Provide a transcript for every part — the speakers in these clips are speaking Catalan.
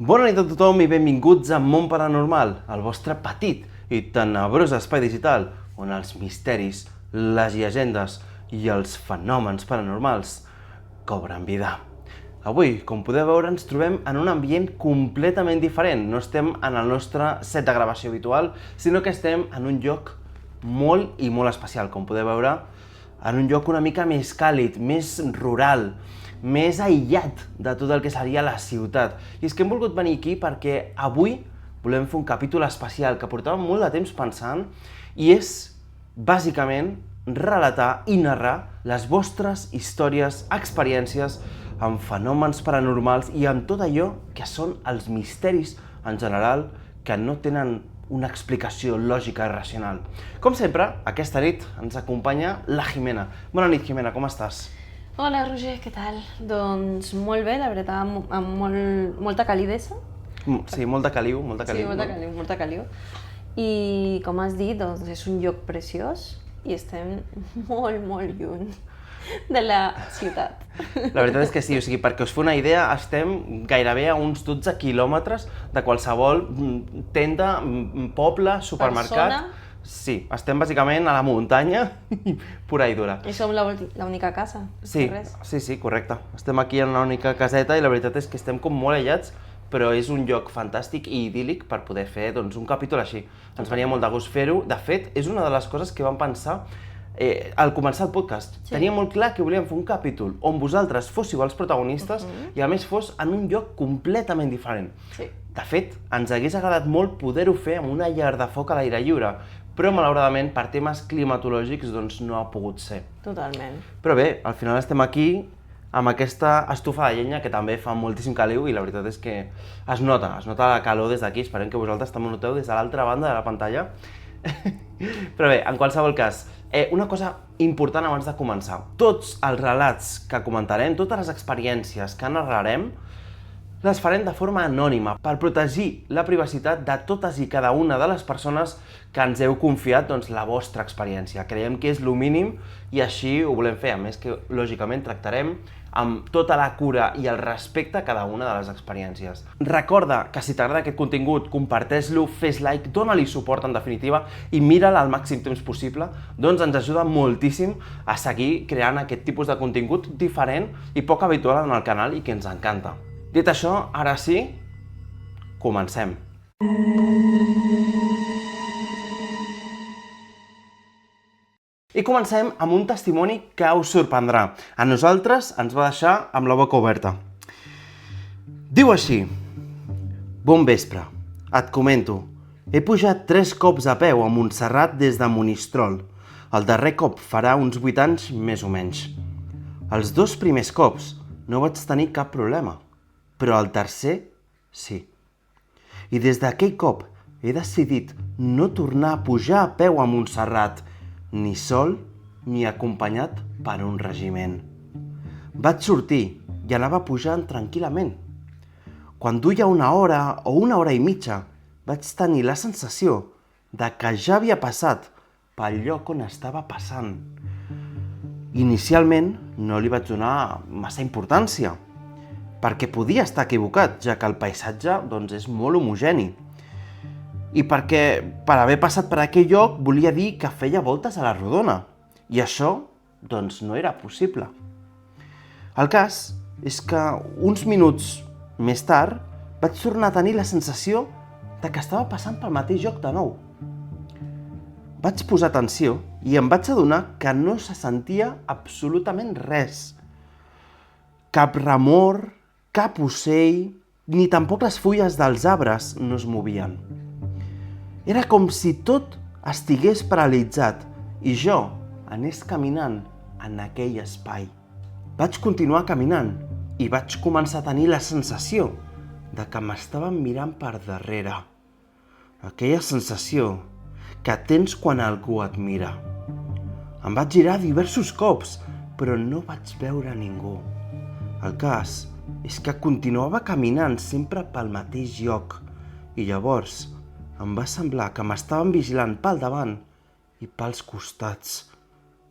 Bona nit a tothom i benvinguts a Món Paranormal, el vostre petit i tenebrós espai digital on els misteris, les llegendes i els fenòmens paranormals cobren vida. Avui, com podeu veure, ens trobem en un ambient completament diferent. No estem en el nostre set de gravació habitual, sinó que estem en un lloc molt i molt especial, com podeu veure, en un lloc una mica més càlid, més rural, més aïllat de tot el que seria la ciutat. I és que hem volgut venir aquí perquè avui volem fer un capítol especial que portàvem molt de temps pensant i és, bàsicament, relatar i narrar les vostres històries, experiències amb fenòmens paranormals i amb tot allò que són els misteris en general que no tenen una explicació lògica i racional. Com sempre, aquesta nit ens acompanya la Jimena. Bona nit, Jimena, com estàs? Hola, Roger, què tal? Doncs molt bé, la veritat, amb molta calidesa. Sí, molta caliu, molta caliu. Sí, molta caliu. I, com has dit, doncs és un lloc preciós i estem molt lluny de la ciutat. La veritat és que sí, o sigui, perquè us feu una idea, estem gairebé a uns 12 quilòmetres de qualsevol tenda, poble, supermercat. Persona. Sí, estem bàsicament a la muntanya, pura i dura. I som l'única casa. Sí, res. sí, correcte. Estem aquí en una única caseta i la veritat és que estem com molt aïllats, però és un lloc fantàstic i idíl·lic per poder fer doncs, un capítol així. Ens venia molt de gust fer-ho. De fet, és una de les coses que vam pensar al començar el podcast. Sí. Tenia molt clar que volíem fer un capítol on vosaltres fóssiu els protagonistes i a més fos en un lloc completament diferent. Sí. De fet, ens hagués agradat molt poder-ho fer amb una llar de foc a l'aire lliure, però malauradament per temes climatològics doncs, no ha pogut ser. Totalment. Però bé, al final estem aquí amb aquesta estufa de llenya que també fa moltíssim caliu i la veritat és que es nota la calor des d'aquí. Esperem que vosaltres també noteu des de l'altra banda de la pantalla. Però bé, en qualsevol cas, una cosa important abans de començar. Tots els relats que comentarem, totes les experiències que narrarem, les farem de forma anònima per protegir la privacitat de totes i cada una de les persones que ens heu confiat doncs, la vostra experiència. Creiem que és el mínim i així ho volem fer. A més que, lògicament, tractarem amb tota la cura i el respecte a cada una de les experiències. Recorda que si t'agrada aquest contingut, comparteix-lo, fes like, dona-li suport en definitiva i mira'l al màxim temps possible, doncs ens ajuda moltíssim a seguir creant aquest tipus de contingut diferent i poc habitual en el canal i que ens encanta. Dit això, ara sí, comencem. I comencem amb un testimoni que us sorprendrà. A nosaltres ens va deixar amb la boca oberta. Diu així: Bon vespre, et comento. He pujat 3 cops a peu a Montserrat des de Monistrol. El darrer cop farà uns 8 anys més o menys. Els 2 primers cops no vaig tenir cap problema, però el tercer sí. I des d'aquell cop he decidit no tornar a pujar a peu a Montserrat, ni sol ni acompanyat per un regiment. Vaig sortir i anava pujant tranquil·lament. Quan duia 1 hora o 1 hora i mitja, vaig tenir la sensació de que ja havia passat pel lloc on estava passant. Inicialment no li vaig donar massa importància, perquè podia estar equivocat, ja que el paisatge doncs, és molt homogeni. I perquè, per haver passat per aquell lloc, volia dir que feia voltes a la rodona. I això, doncs, no era possible. El cas és que uns minuts més tard vaig tornar a tenir la sensació de que estava passant pel mateix lloc de nou. Vaig posar atenció i em vaig adonar que no se sentia absolutament res. Cap remor, cap ocell, ni tampoc les fulles dels arbres no es movien. Era com si tot estigués paralitzat i jo anés caminant en aquell espai. Vaig continuar caminant i vaig començar a tenir la sensació de que m'estaven mirant per darrere. Aquella sensació que tens quan algú et mira. Em vaig girar diversos cops, però no vaig veure ningú. El cas és que continuava caminant sempre pel mateix lloc i llavors em va semblar que m'estaven vigilant pel davant i pels costats.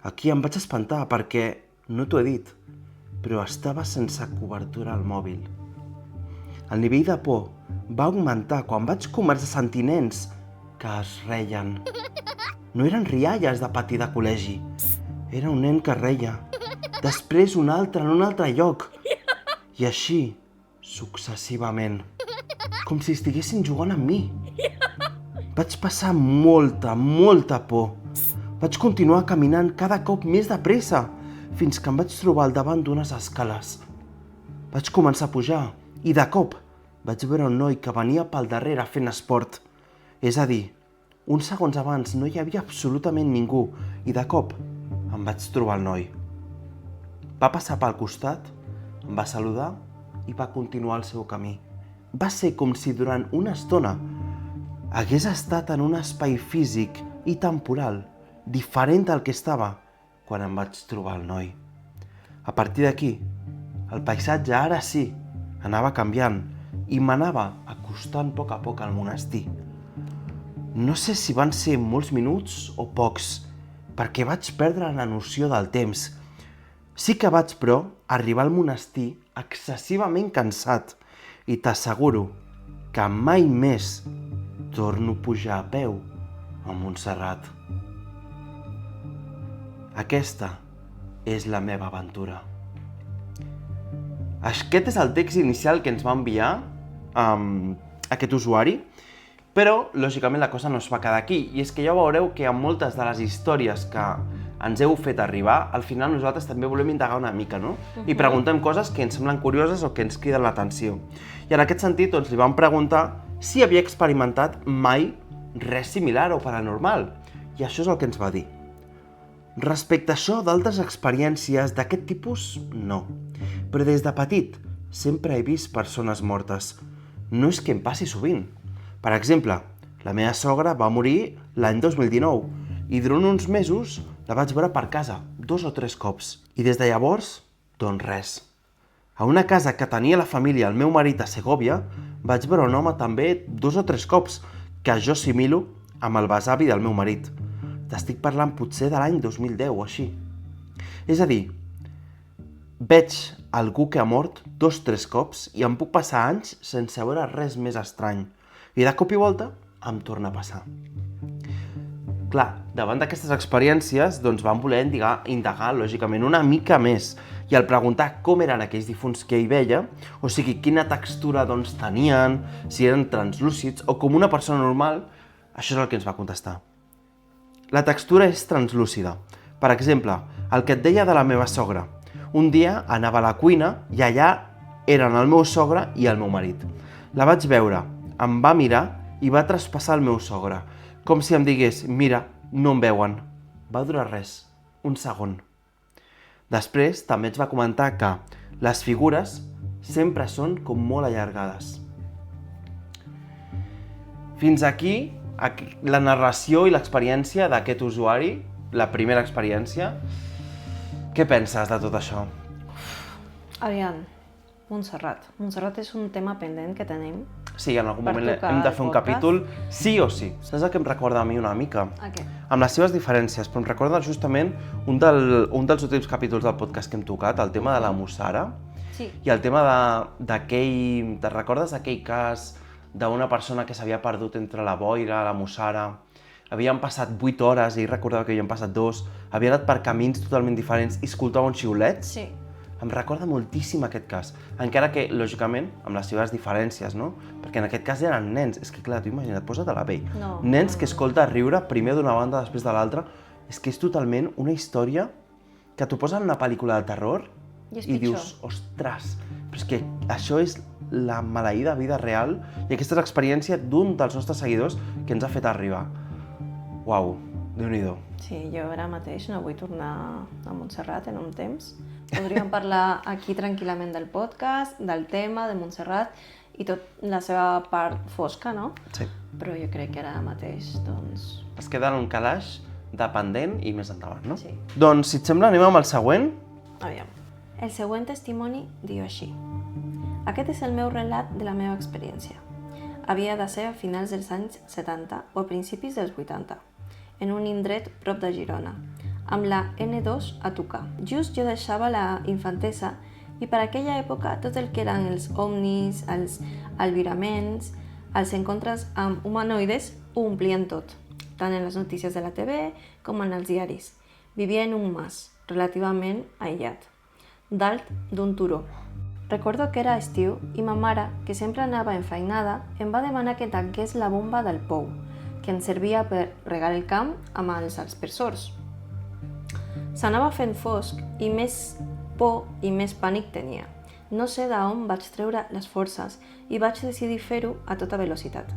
Aquí em vaig espantar perquè, no t'ho he dit, però estava sense cobertura al mòbil. El nivell de por va augmentar quan vaig començar a sentir nens que es reien. No eren rialles de pati de col·legi. Era un nen que reia. Després un altre en un altre lloc. I així, successivament. Com si estiguessin jugant amb mi. Vaig passar molta por. Vaig continuar caminant cada cop més de pressa, fins que em vaig trobar al davant d'unes escales. Vaig començar a pujar i de cop vaig veure un noi que venia pel darrere fent esport. És a dir, uns segons abans no hi havia absolutament ningú i de cop em vaig trobar el noi. Va passar pel costat, em va saludar i va continuar el seu camí. Va ser com si durant una estona hagués estat en un espai físic i temporal diferent del que estava quan em vaig trobar el noi. A partir d'aquí, el paisatge ara sí anava canviant i m'anava acostant a poc al monestir. No sé si van ser molts minuts o pocs, perquè vaig perdre la noció del temps. Sí que vaig, però, arribar al monestir excessivament cansat i t'asseguro que mai més torno a pujar a peu a Montserrat. Aquesta és la meva aventura. Aquest és el text inicial que ens va enviar aquest usuari, però, lògicament, la cosa no es va quedar aquí. I és que ja veureu que amb moltes de les històries que ens heu fet arribar, al final nosaltres també volem indagar una mica, no? I preguntem coses que ens semblen curioses o que ens criden l'atenció. I en aquest sentit, doncs, li vam preguntar si havia experimentat mai res similar o paranormal. I això és el que ens va dir. Respecte a això, d'altres experiències d'aquest tipus, no. Però des de petit sempre he vist persones mortes. No és que em passi sovint. Per exemple, la meva sogra va morir l'any 2019 i durant uns mesos la vaig veure per casa 2 o 3 cops. I des de llavors, doncs res. A una casa que tenia la família el meu marit a Segòvia, vaig veure un home també 2 o 3 cops, que jo assimilo amb el besavi del meu marit. T'estic parlant potser de l'any 2010 o així. És a dir, veig algú que ha mort 2 o 3 cops i em puc passar anys sense veure res més estrany. I de cop i volta em torna a passar. Clar, davant d'aquestes experiències, doncs vam voler indagar, lògicament, una mica més. I al preguntar com eren aquells difunts que hi veia, o sigui, quina textura doncs tenien, si eren translúcids o com una persona normal, això és el que ens va contestar. La textura és translúcida. Per exemple, el que et deia de la meva sogra. Un dia anava a la cuina i allà eren el meu sogre i el meu marit. La vaig veure, em va mirar i va traspassar el meu sogre, com si em digués, mira, no em veuen. Va durar res, un segon. Després també ens va comentar que les figures sempre són com molt allargades. Fins aquí la narració i l'experiència d'aquest usuari, la primera experiència. Què penses de tot això? Aviam, Montserrat. Montserrat és un tema pendent que tenim. Sí, en algun moment hem de fer un capítol sí o sí. Saps el que em recorda a mi una mica? Què? Amb les seves diferències, però em recorda justament un dels últims capítols del podcast que hem tocat, el tema de la Mussara. Sí. I el tema d'aquell... Te'n recordes d'aquell cas d'una persona que s'havia perdut entre la boira, la Mussara? Havien passat 8 hores i ell recordava que havien passat 2, havia anat per camins totalment diferents i escoltava uns xiulets. Sí. Em recorda moltíssim aquest cas, encara que, lògicament, amb les seves diferències, no? Perquè en aquest cas eren nens. És que, clar, tu imagina't, posa't a la pell. Nens que escolta riure primer d'una banda, després de l'altra. És que és totalment una història que t'ho posa en una pel·lícula de terror i dius, ostres, però és que això és la maleïda vida real i aquesta és l'experiència d'un dels nostres seguidors que ens ha fet arribar. Uau, Déu-n'hi-do. Sí, jo ara mateix no vull tornar a Montserrat en un temps. Podríem parlar aquí tranquil·lament del podcast, del tema, de Montserrat i tot la seva part fosca, no? Sí. Però jo crec que ara mateix, doncs... Es queda en un calaix dependent i més endavant, no? Sí. Doncs, si et sembla, anem amb el següent. Aviam. El següent testimoni diu així. Aquest és el meu relat de la meva experiència. Havia de ser a finals dels anys 70 o a principis dels 80, en un indret prop de Girona, amb la N2 a tocar. Just jo deixava la infantesa I per aquella època tot el que eren els ovnis, els albiraments, els encontres amb humanoides ho omplien tot, tant en les notícies de la TV com en els diaris. Vivia en un mas, relativament aïllat, dalt d'un turó. Recordo que era estiu i ma mare, que sempre anava enfeinada, em va demanar que tanqués la bomba del pou, que ens servia per regar el camp amb els aspersors. S'anava fent fosc i més por i més pànic tenia. No sé d'on vaig treure les forces i vaig decidir fer-ho a tota velocitat.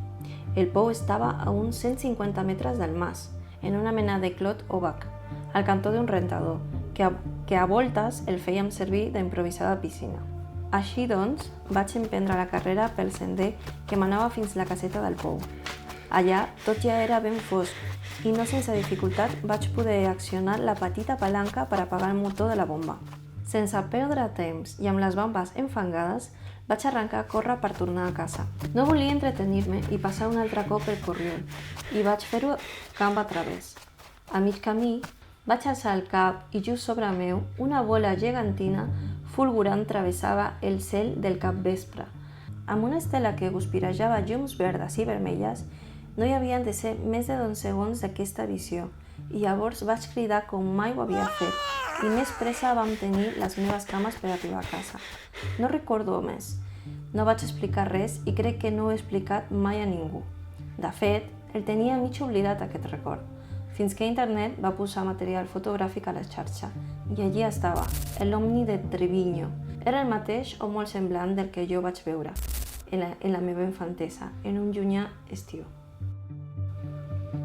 El pou estava a uns 150 metres del mas, en una mena de clot o bac, al cantó d'un rentador, que a voltes el fèiem servir d'improvisada piscina. Així doncs, vaig emprendre la carrera pel sender que m'anava fins la caseta del pou. Allà tot ja era ben fosc i no sense dificultat vaig poder accionar la petita palanca per apagar el motor de la bomba. Sense perdre temps i amb les bambes enfangades, vaig arrencar a córrer per tornar a casa. No volia entretenir-me i passar un altre cop el corriol, i vaig fer-ho camp a través. A mig camí, vaig alçar el cap i just sobre meu una bola gegantina fulgurant travessava el cel del capvespre. Amb una estela que guspirejava llums verdes i vermelles, no hi havien de ser més de 2 segons d'aquesta visió, i llavors vaig cridar com mai ho havia fet, i més pressa vam tenir les meves cames per arribar a casa. No recordo més. No vaig explicar res i crec que no ho he explicat mai a ningú. De fet, el tenia mig oblidat aquest record, fins que internet va posar material fotogràfic a la xarxa, i allí estava, l'Omni de Treviño. Era el mateix o molt semblant del que jo vaig veure en la meva infantesa, en un llunyà estiu.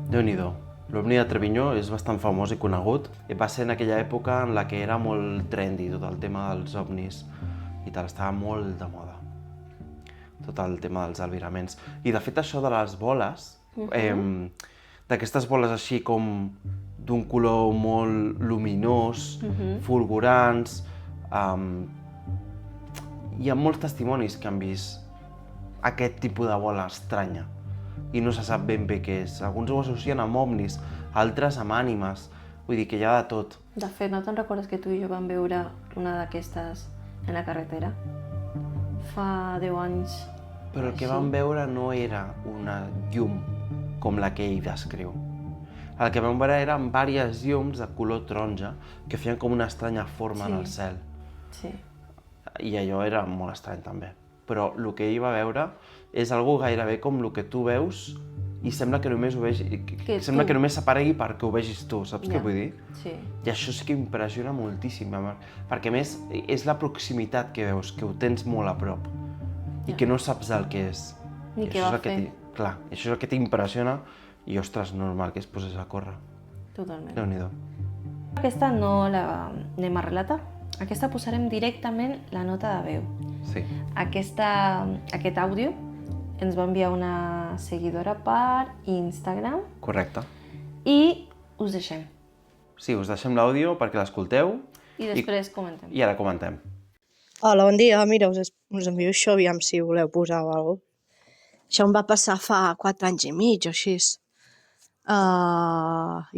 Déu-n'hi-do. L'Omni de Treviño és bastant famós i conegut. Va ser en aquella època en la que era molt trendy tot el tema dels ovnis i tal, estava molt de moda. Tot el tema dels albiraments. I de fet això de les boles, d'aquestes boles així com d'un color molt luminós, fulgurants, hi ha molts testimonis que han vist aquest tipus de bola estranya i no se sap ben bé què és. Alguns ho associen amb ovnis, altres amb ànimes, vull dir que hi ha de tot. De fet, no te'n recordes que tu i jo vam veure una d'aquestes en la carretera? Fa 10 anys. Però el que vam veure no era una llum com la que ell descriu. El que vam veure eren diverses llums de color taronja que feien com una estranya forma en el cel. Sí. I allò era molt estrany també. Però el que ell va veure és algo gairebé com el que tu veus i sembla que només ho vegi, sembla que només s'aparegui perquè ho vegis tu, saps què vull dir? Sí. I això sí que impressiona moltíssim, perquè a més és la proximitat que veus, que ho tens molt a prop i que no saps el que és. Ni què va fer. Clar, això és el que t'impressiona i, ostres, normal que es posés a córrer. Totalment. Déu-n'hi-do. Aquesta no l'anem a relatar. Aquesta posarem directament la nota de veu. Sí. Aquest àudio ens va enviar una seguidora per Instagram. Correcte. I us deixem. Sí, us deixem l'àudio perquè l'escolteu. I després comentem. I ara comentem. Hola, bon dia. Mira, us envio això, aviam si voleu posar o alguna cosa. Això em va passar fa 4 anys i mig o així.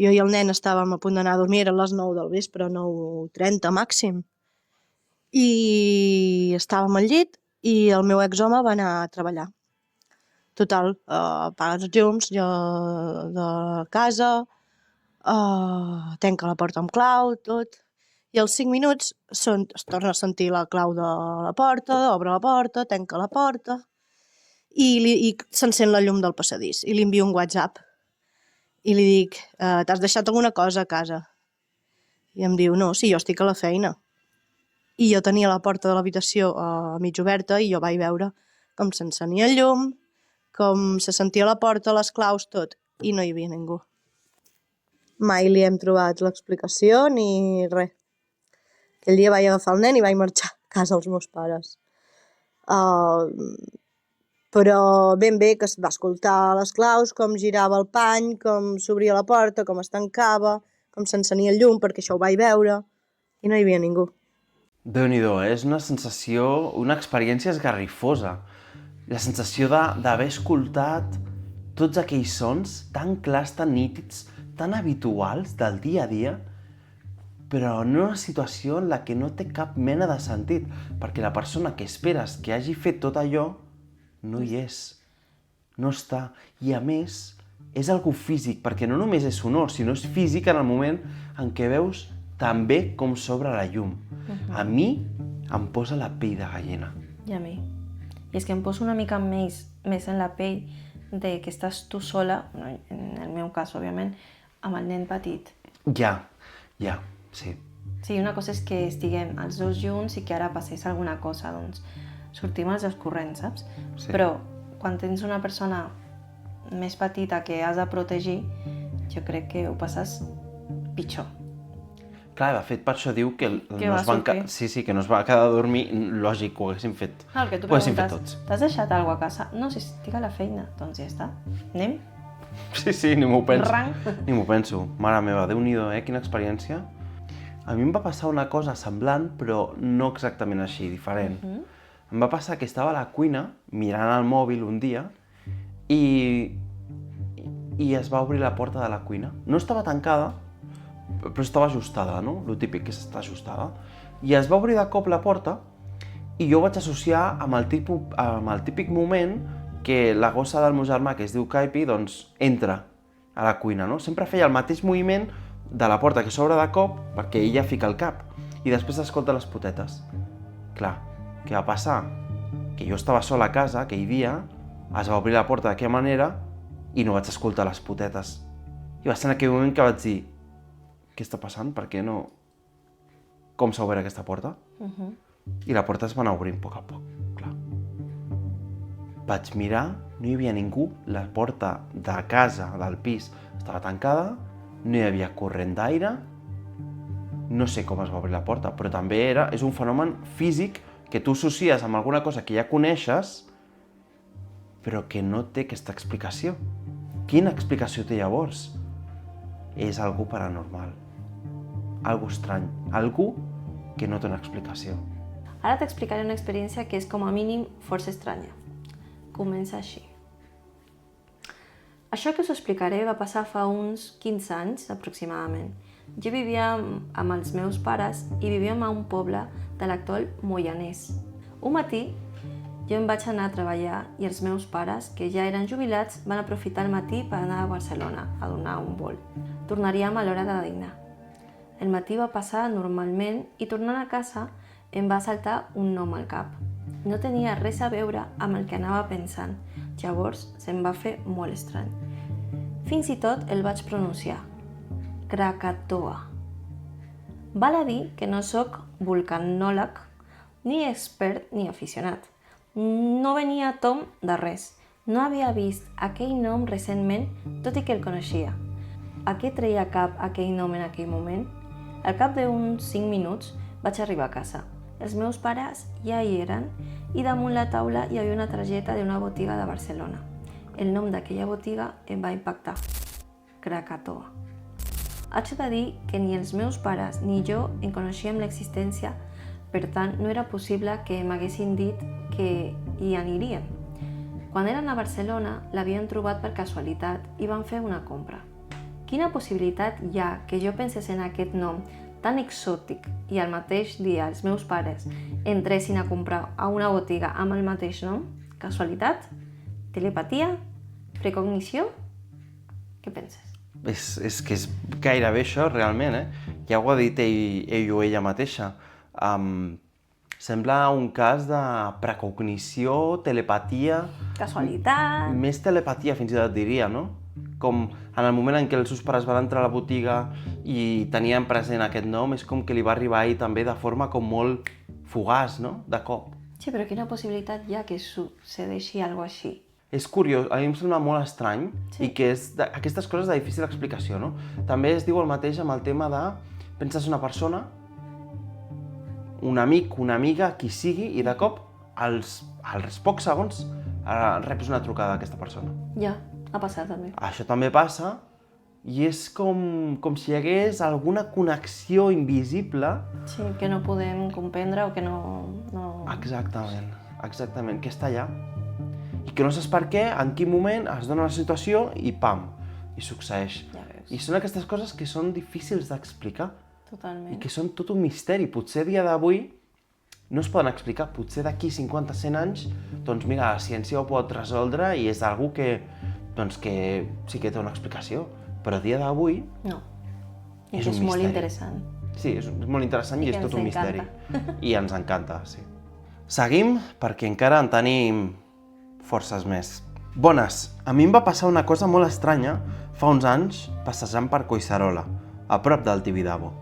Jo i el nen estàvem a punt d'anar a dormir, eren les 9 del vespre, 9:30 màxim. I estàvem al llit i el meu exhome va anar a treballar. Total, apaga els llums jo de casa, tanca la porta amb clau, tot. I als 5 minuts es torna a sentir la clau de la porta, obre la porta, tanca la porta i s'encén la llum del passadís. I li envio un WhatsApp i li dic, t'has deixat alguna cosa a casa? I em diu, no, sí, jo estic a la feina. I jo tenia la porta de l'habitació mig oberta i jo vaig veure com s'encenia el llum, com se sentia la porta, les claus, tot, i no hi havia ningú. Mai li hem trobat l'explicació ni res. Aquell dia vaig agafar el nen i vaig marxar a casa dels meus pares. Però ben bé que es va escoltar les claus, com girava el pany, com s'obria la porta, com es tancava, com s'encenia el llum, perquè això ho vaig veure, i no hi havia ningú. Déu-n'hi-do, és una sensació, una experiència esgarrifosa. La sensació d'haver escoltat tots aquells sons tan clars, tan nítids, tan habituals del dia a dia, però en una situació en la que no té cap mena de sentit, perquè la persona que esperes que hagi fet tot allò no hi és, no està. I a més, és algo físic, perquè no només és sonor, sinó és físic en el moment en què veus també com s'obre la llum. A mi em posa la pell de gallina. I a mi. I és que em poso una mica més en la pell de que estàs tu sola, en el meu cas, òbviament, amb el nen petit. Ja, sí. Sí, una cosa és que estiguem els dos junts i que ara passés alguna cosa, doncs sortim els dos corrents, saps? Sí. Però quan tens una persona més petita que has de protegir, jo crec que ho passes pitjor. Clar, de fet, per això diu que Que va sortir. que no es va quedar a dormir, lògic, ho haguéssim fet. Clar, que tu Ho haguéssim fet preguntes, tots. t'has deixat alguna cosa a casa? No, si estic a la feina. Doncs ja està. Anem? Sí, ni m'ho penso. Rang. Ni m'ho penso. Mare meva, Déu-n'hi-do, quina experiència. A mi em va passar una cosa semblant, però no exactament així, diferent. Em va passar que estava a la cuina, mirant el mòbil un dia, i es va obrir la porta de la cuina. No estava tancada, però estava ajustada, no? Lo típic que està ajustada. I es va obrir de cop la porta i jo ho vaig associar amb el típic moment que la gossa del meu germà, que es diu Caipi, doncs entra a la cuina, no? Sempre feia el mateix moviment de la porta que s'obre de cop perquè ella fica el cap i després escolta les potetes. Clar, què va passar? Que jo estava sola a casa aquell dia, es va obrir la porta d'aquella manera i no vaig escoltar les potetes. I va ser en aquell moment que vaig dir què està passant? Per què no? Com s'ha obert aquesta porta? I la porta es va anar obrint a poc, clar. Vaig mirar, no hi havia ningú, la porta de casa, del pis, estava tancada, no hi havia corrent d'aire, no sé com es va obrir la porta, però també és un fenomen físic que tu associes amb alguna cosa que ja coneixes, però que no té aquesta explicació. Quina explicació té llavors? És algo paranormal, algo estrany, algo que no té una explicació. Ara t'explicaré una experiència que és com a mínim força estranya. Comença així. Això que us explicaré va passar fa uns 15 anys, aproximadament. Jo vivia amb els meus pares i vivíem a un poble de l'actual Moianès. Un matí jo em vaig anar a treballar i els meus pares, que ja eren jubilats, van aprofitar el matí per anar a Barcelona a donar un volt. Tornaríem a l'hora de dinar. El matí va passar normalment i tornant a casa em va saltar un nom al cap. No tenia res a veure amb el que anava pensant, llavors se'm va fer molt estrany. Fins i tot el vaig pronunciar. Krakatoa. Val a dir que no sóc vulcanòleg, ni expert ni aficionat. No venia a tom de res. No havia vist aquell nom recentment, tot i que el coneixia. A què treia cap aquell nom en aquell moment? Al cap d'uns 5 minuts vaig arribar a casa. Els meus pares ja hi eren i damunt la taula hi havia una targeta d'una botiga de Barcelona. El nom d'aquella botiga em va impactar. Krakatoa. Haig de dir que ni els meus pares ni jo en coneixíem l'existència, per tant no era possible que m'haguessin dit que hi anirien. Quan eren a Barcelona l'havien trobat per casualitat i van fer una compra. Quina possibilitat hi ha que jo pensés en aquest nom tan exòtic i al mateix dia els meus pares entressin a comprar a una botiga amb el mateix nom? Casualitat? Telepatia? Precognició? Què penses? És que és gairebé això, realment, Ja ho ha dit ell o ella mateixa. Sembla un cas de precognició, telepatia... Casualitat... Més telepatia, fins i tot diria, no? Com en el moment en què els seus pares van entrar a la botiga i tenien present aquest nom, és com que li va arribar ahir també de forma com molt fugaç, no? De cop. Sí, però quina possibilitat hi ha que succeeixi alguna cosa així? És curiós, a mi em sembla molt estrany i que és aquestes coses de difícil explicació, no? També es diu el mateix amb el tema de penses una persona, un amic, una amiga, qui sigui, i de cop, als pocs segons, reps una trucada d'aquesta persona. Ja, ha passat també. Això també passa i és com si hi hagués alguna connexió invisible. Sí, que no podem comprendre o que no... Exactament, que està allà. I que no saps per què, en quin moment es dona la situació i pam, i succeeix. Ja veus. I són aquestes coses que són difícils d'explicar. Totalment. i que són tot un misteri. Potser a dia d'avui no es poden explicar. Potser d'aquí 50-100 anys, doncs mira, la ciència ho pot resoldre i és algo que, doncs, que sí que té una explicació. Però a dia d'avui No. I és que un és molt misteri. interessant. Sí, és molt interessant i I és que tot ens un misteri. encanta. I ens encanta, sí. Seguim perquè encara en tenim forces més. Bones, a mi em va passar una cosa molt estranya fa uns anys passejant per Collserola, a prop del Tibidabo.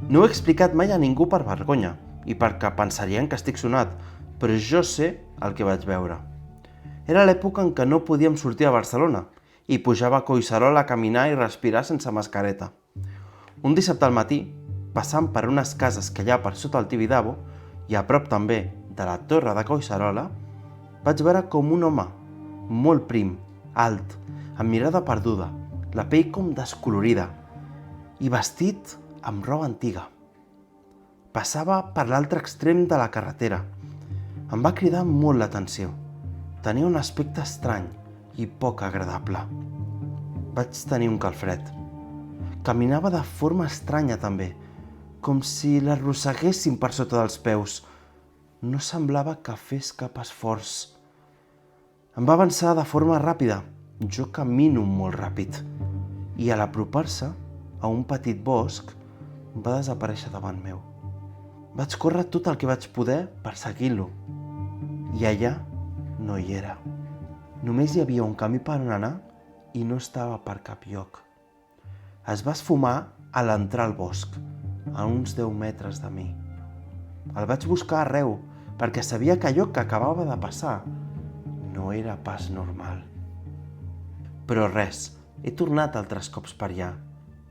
No ho he explicat mai a ningú per vergonya i perquè pensarien que estic sonat, però jo sé el que vaig veure. Era l'època en què no podíem sortir a Barcelona i pujava a Collserola a caminar i respirar sense mascareta. Un dissabte al matí, passant per unes cases que hi ha per sota el Tibidabo i a prop també de la torre de Collserola, vaig veure com un home molt prim, alt, amb mirada perduda, la pell com descolorida i vestit amb roba antiga. Passava per l'altre extrem de la carretera. Em va cridar molt l'atenció. Tenia un aspecte estrany i poc agradable. Vaig tenir un calfred. Caminava de forma estranya també, com si l'arrosseguessin per sota dels peus. No semblava que fes cap esforç. Em va avançar de forma ràpida. Jo camino molt ràpid. I a l'apropar-se a un petit bosc, va desaparèixer davant meu. Vaig córrer tot el que vaig poder per seguir-lo. I allà no hi era. Només hi havia un camí per on anar i no estava per cap lloc. Es va esfumar a l'entrar al bosc, a uns 10 metres de mi. El vaig buscar arreu, perquè sabia que allò que acabava de passar no era pas normal. Però res, he tornat altres cops per allà,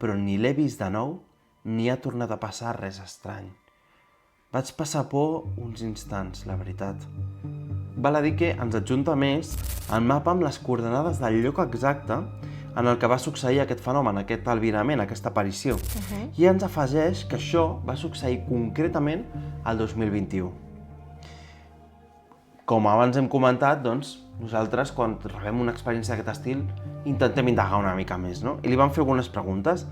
però ni l'he vist de nou, ni ha tornat a passar res estrany. Vaig passar por uns instants, la veritat. Val a dir que ens adjunta més el mapa amb les coordenades del lloc exacte en el que va succeir aquest fenomen, aquest albirament, aquesta aparició. I ens afegeix que això va succeir concretament el 2021. Com abans hem comentat, doncs, nosaltres, quan rebem una experiència d'aquest estil, intentem indagar una mica més, no? I li vam fer algunes preguntes.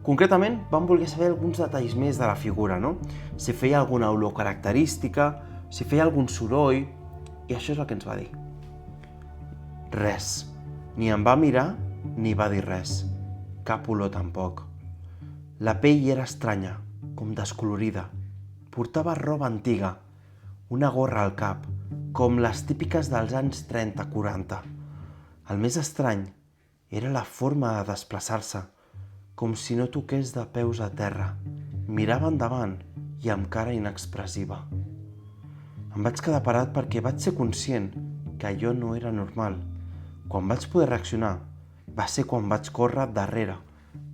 Concretament, vam voler saber alguns detalls més de la figura, no? Si feia alguna olor característica, si feia algun soroll, i això és el que ens va dir. Res. Ni em va mirar, ni va dir res. Cap olor tampoc. La pell era estranya, com descolorida. Portava roba antiga, una gorra al cap, com les típiques dels anys 30-40. El més estrany era la forma de desplaçar-se, com si no toqués de peus a terra. Mirava endavant i amb cara inexpressiva. Em vaig quedar parat perquè vaig ser conscient que allò no era normal. Quan vaig poder reaccionar va ser quan vaig córrer darrere,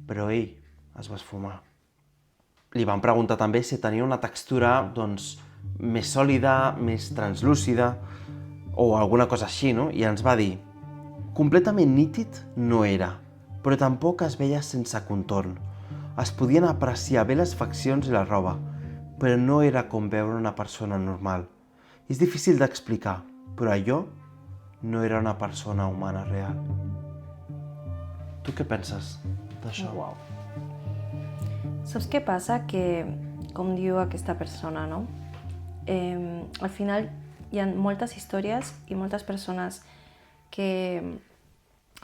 però ell es va esfumar. Li vam preguntar també si tenia una textura, doncs, més sòlida, més translúcida, o alguna cosa així, no? I ens va dir: completament nítid no era, però tampoc es veia sense contorn. Es podien apreciar bé les faccions i la roba, però no era com veure una persona normal. És difícil d'explicar, però allò no era una persona humana real. Tu què penses d'això? Uau. Saps què passa? Que, com diu aquesta persona, no? Al final hi ha moltes històries i moltes persones que,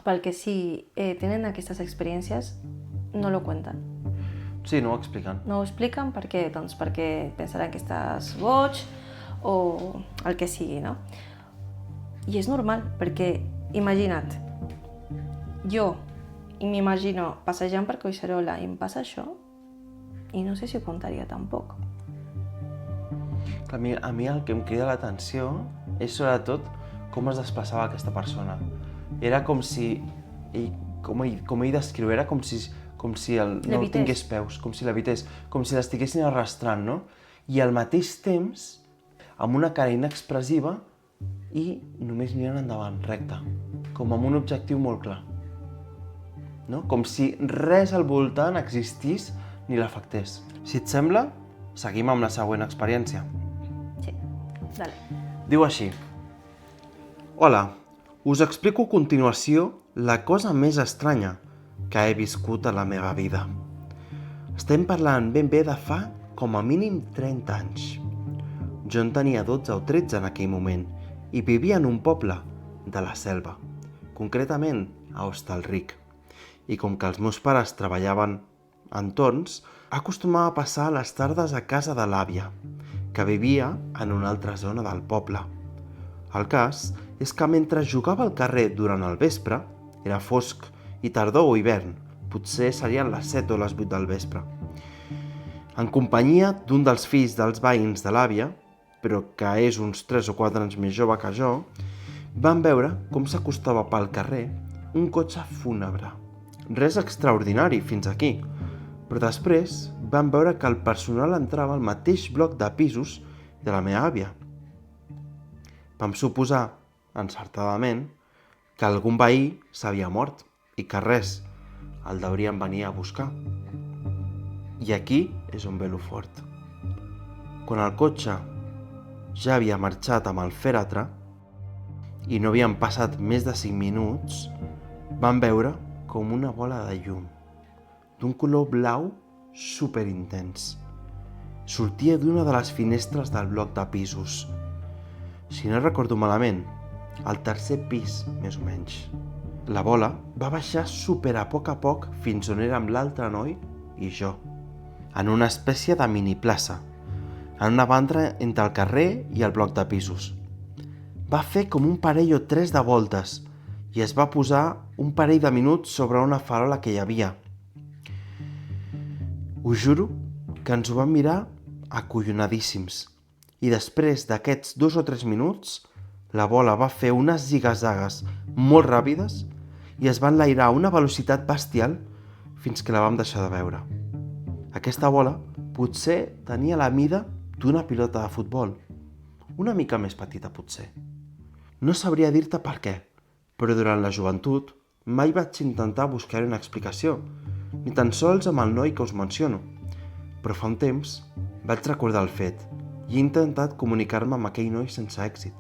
pel que sí, tenen aquestes experiències, no lo cuenten. Sí, no ho expliquen. No ho expliquen perquè, doncs, perquè pensaran que estàs boig o el que sigui, no? I és normal, perquè imagina't, jo m'imagino passejant per Collserola i em passa això i no sé si ho contaria tampoc. A mi el que em crida l'atenció és sobretot com es desplaçava aquesta persona. Era com si, com ell descriu, era com si no tingués peus, com si levités, com si l'estiguessin arrastrant, no? I al mateix temps, amb una cara inexpressiva i només mirant endavant, recte, com amb un objectiu molt clar. No? Com si res al voltant existís ni l'afectés. Si et sembla, seguim amb la següent experiència. Sí, dale. Diu així: hola, us explico a continuació la cosa més estranya que he viscut a la meva vida. Estem parlant ben bé de fa com a mínim 30 anys. Jo en tenia 12 o 13 en aquell moment i vivia en un poble de la selva, concretament a Hostalric. I com que els meus pares treballaven en torns, acostumava a passar les tardes a casa de l'àvia, que vivia en una altra zona del poble. El cas és que mentre jugava al carrer durant el vespre, era fosc i tardor o hivern, potser serien les 7 o les 8 del vespre, en companyia d'un dels fills dels veïns de l'àvia, però que és uns 3 o 4 anys més jove que jo, van veure com s'acostava pel carrer un cotxe fúnebre. Res extraordinari fins aquí, però després van veure que el personal entrava al mateix bloc de pisos de la meva àvia. Vam suposar, encertadament, que algun veí s'havia mort i que res, el deurien venir a buscar. I aquí és on ve lo fort. Quan el cotxe ja havia marxat amb el fèretre i no havien passat més de 5 minuts, van veure com una bola de llum, d'un color blau superintens. Sortia d'una de les finestres del bloc de pisos. Si no recordo malament, al tercer pis, més o menys. La bola va baixar a poc fins on érem l'altre noi i jo, en una espècie de mini-plaça, en una banda entre el carrer i el bloc de pisos. Va fer com un parell o 3 de voltes i es va posar un parell de minuts sobre una farola que hi havia. Us juro que ens ho vam mirar acollonadíssims i després d'aquests 2 o 3 minuts la bola va fer unes zigazagues molt ràpides i es va enlairar a una velocitat bestial fins que la vam deixar de veure. Aquesta bola potser tenia la mida d'una pilota de futbol, una mica més petita potser. No sabria dir-te per què, però durant la joventut mai vaig intentar buscar una explicació, ni tan sols amb el noi que us menciono. Però fa un temps vaig recordar el fet i he intentat comunicar-me amb aquell noi sense èxit.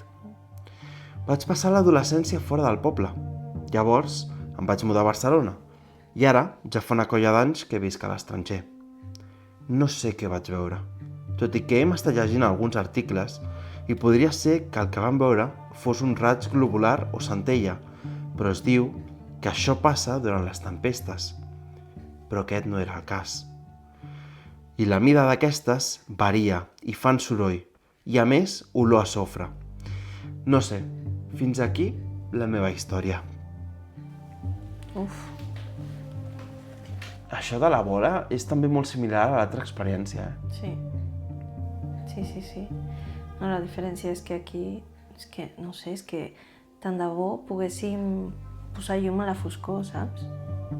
Vaig passar l'adolescència fora del poble. Llavors em vaig mudar a Barcelona i ara ja fa una colla d'anys que visc a l'estranger. No sé què vaig veure, tot i que hem estat llegint alguns articles i podria ser que el que vam veure fos un raig globular o centella, però es diu que això passa durant les tempestes. Però aquest no era el cas. I la mida d'aquestes varia i fan soroll, i a més olor a sofre. No sé, fins aquí la meva història. Uf, Això de la bola és també molt similar a l'altra experiència, sí. Sí. No, la diferència és que aquí, no sé, és que tant de bo poguéssim posar llum a la foscor, saps?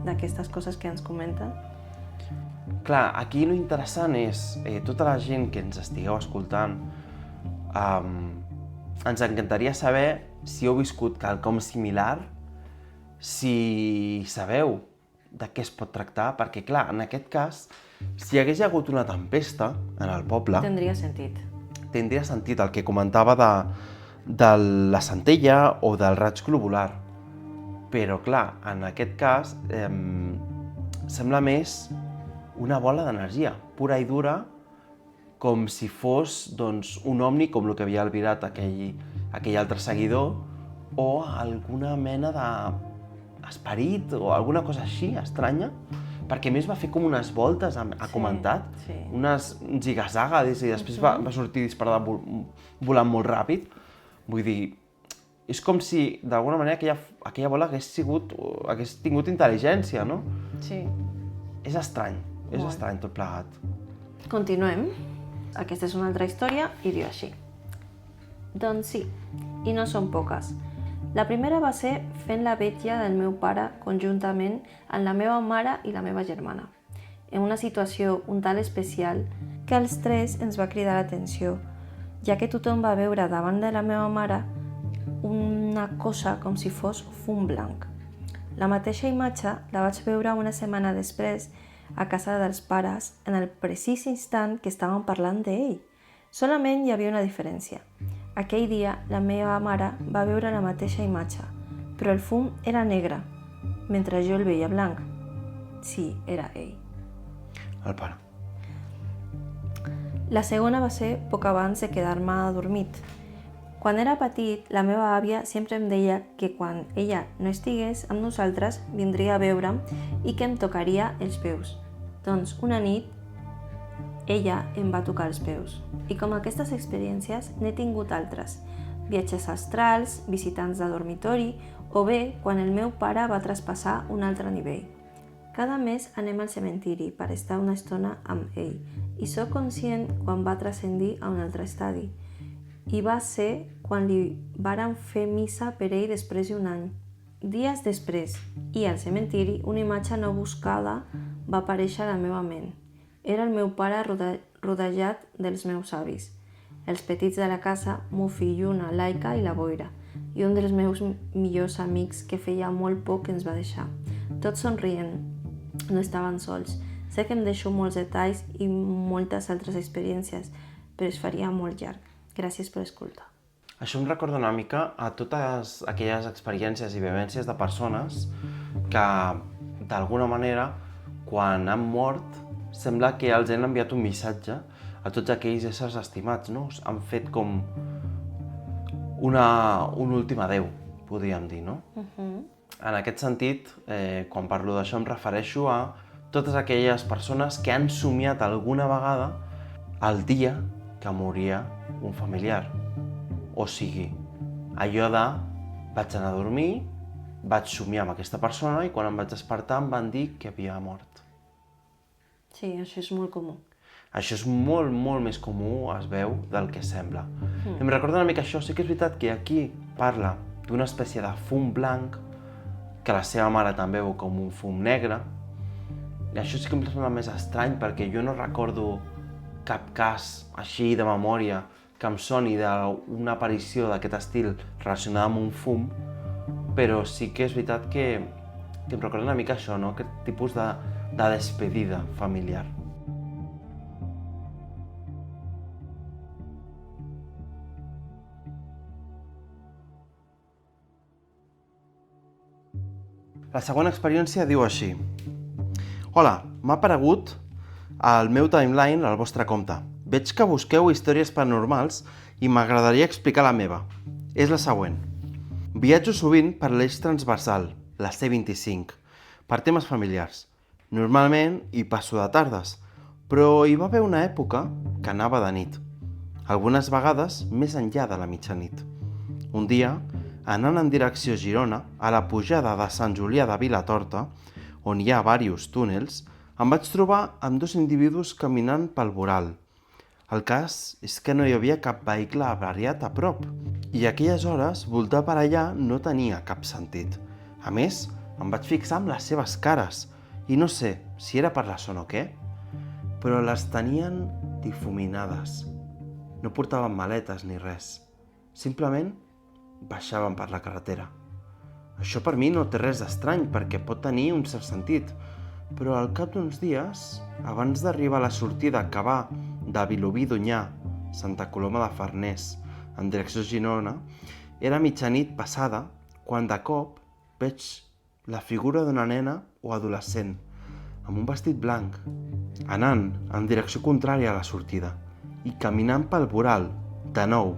D'aquestes coses que ens comenten. Clar, aquí lo interessant és tota la gent que ens estigueu escoltant, ens encantaria saber si heu viscut quelcom similar, si sabeu de què es pot tractar, perquè clar, en aquest cas, si hi hagués hagut una tempesta en el poble, Tindria sentit. tindria sentit el que comentava de la centella o del raig globular. Però clar, en aquest cas, sembla més una bola d'energia, pura i dura, com si fos doncs, un ovni, com el que havia albirat aquell altre seguidor, o alguna mena d'esperit o alguna cosa així estranya, perquè a més va fer com unes voltes, ha comentat, sí. unes zigasagades i després va sortir disparada volant molt ràpid. Vull dir, és com si d'alguna manera aquella bola hagués tingut intel·ligència, no? Sí. És estrany tot plegat. Continuem. Aquesta és una altra història i diu així. Doncs sí, i no són poques. La primera va ser fent la vetlla del meu pare conjuntament amb la meva mare i la meva germana, en una situació un tal especial que als 3 ens va cridar l'atenció, ja que tothom va veure davant de la meva mare una cosa com si fos fum blanc. La mateixa imatge la vaig veure una setmana després a casa dels pares en el precís instant que estàvem parlant d'ell. Solament hi havia una diferència. Aquell dia la meva mare va veure la mateixa imatge, però el fum era negre, mentre jo el veia blanc. Sí, era ell. El pare. La segona va ser poc abans de quedar-me adormit. Quan era petit, la meva àvia sempre em deia que quan ella no estigués amb nosaltres vindria a veure'm i que em tocaria els peus. Doncs una nit ella em va tocar els peus. I com aquestes experiències n'he tingut altres. Viatges astrals, visitants de dormitori o bé quan el meu pare va traspassar un altre nivell. Cada mes anem al cementiri per estar una estona amb ell i sóc conscient quan va transcendir a un altre estadi. I va ser quan li varen fer missa per ell després d'un any. Dies després, i al cementiri, una imatge no buscada va aparèixer a la meva ment. Era el meu pare rodejat dels meus avis, els petits de la casa, mo filluna, Laika i la Boira, i un dels meus millors amics que feia molt poc que ens va deixar. Tots somrient, no estaven sols. Sé que em deixo molts detalls i moltes altres experiències, però es faria molt llarg. Gràcies per escoltar. Això em recorda una mica a totes aquelles experiències i vivències de persones que, d'alguna manera, quan han mort, sembla que els han enviat un missatge a tots aquells éssers estimats, no? Han fet com un últim adeu, podríem dir, no? En aquest sentit, quan parlo d'això em refereixo a totes aquelles persones que han somiat alguna vegada el dia que moria un familiar. O sigui, allò de vaig anar a dormir, vaig somiar amb aquesta persona i quan em vaig despertar em van dir que havia mort. Sí, això és molt comú. Això és molt, molt més comú, es veu, del que sembla. Em recorda una mica això, sí que és veritat que aquí parla d'una espècie de fum blanc, que la seva mare també veu com un fum negre. I això sí que em sembla més estrany perquè jo no recordo cap cas així de memòria que em soni d'una aparició d'aquest estil relacionada amb un fum, però sí que és veritat que em recorda una mica això, no? Aquest tipus de despedida familiar. La següent experiència diu així. Hola, m'ha aparegut al meu timeline al vostre compte. Veig que busqueu històries paranormals i m'agradaria explicar la meva. És la següent. Viatjo sovint per l'eix transversal, la C25, per temes familiars. Normalment hi passo de tardes, però hi va haver una època que anava de nit. Algunes vegades més enllà de la mitjanit. Un dia, anant en direcció Girona, a la pujada de Sant Julià de Vilatorta, on hi ha diversos túnels, em vaig trobar amb dos individus caminant pel voral. El cas és que no hi havia cap vehicle avariat a prop, i a aquelles hores voltar per allà no tenia cap sentit. A més, em vaig fixar amb les seves cares, i no sé si era per la son o què, però les tenien difuminades. No portaven maletes ni res. Simplement baixaven per la carretera. Això per mi no té res d'estrany perquè pot tenir un cert sentit, però al cap d'uns dies, abans d'arribar a la sortida que va de Vilobí d'Onyar, Santa Coloma de Farners, en direcció Girona, era mitjanit passada quan de cop veig la figura d'una nena o adolescent amb un vestit blanc, anant en direcció contrària a la sortida i caminant pel voral. De nou,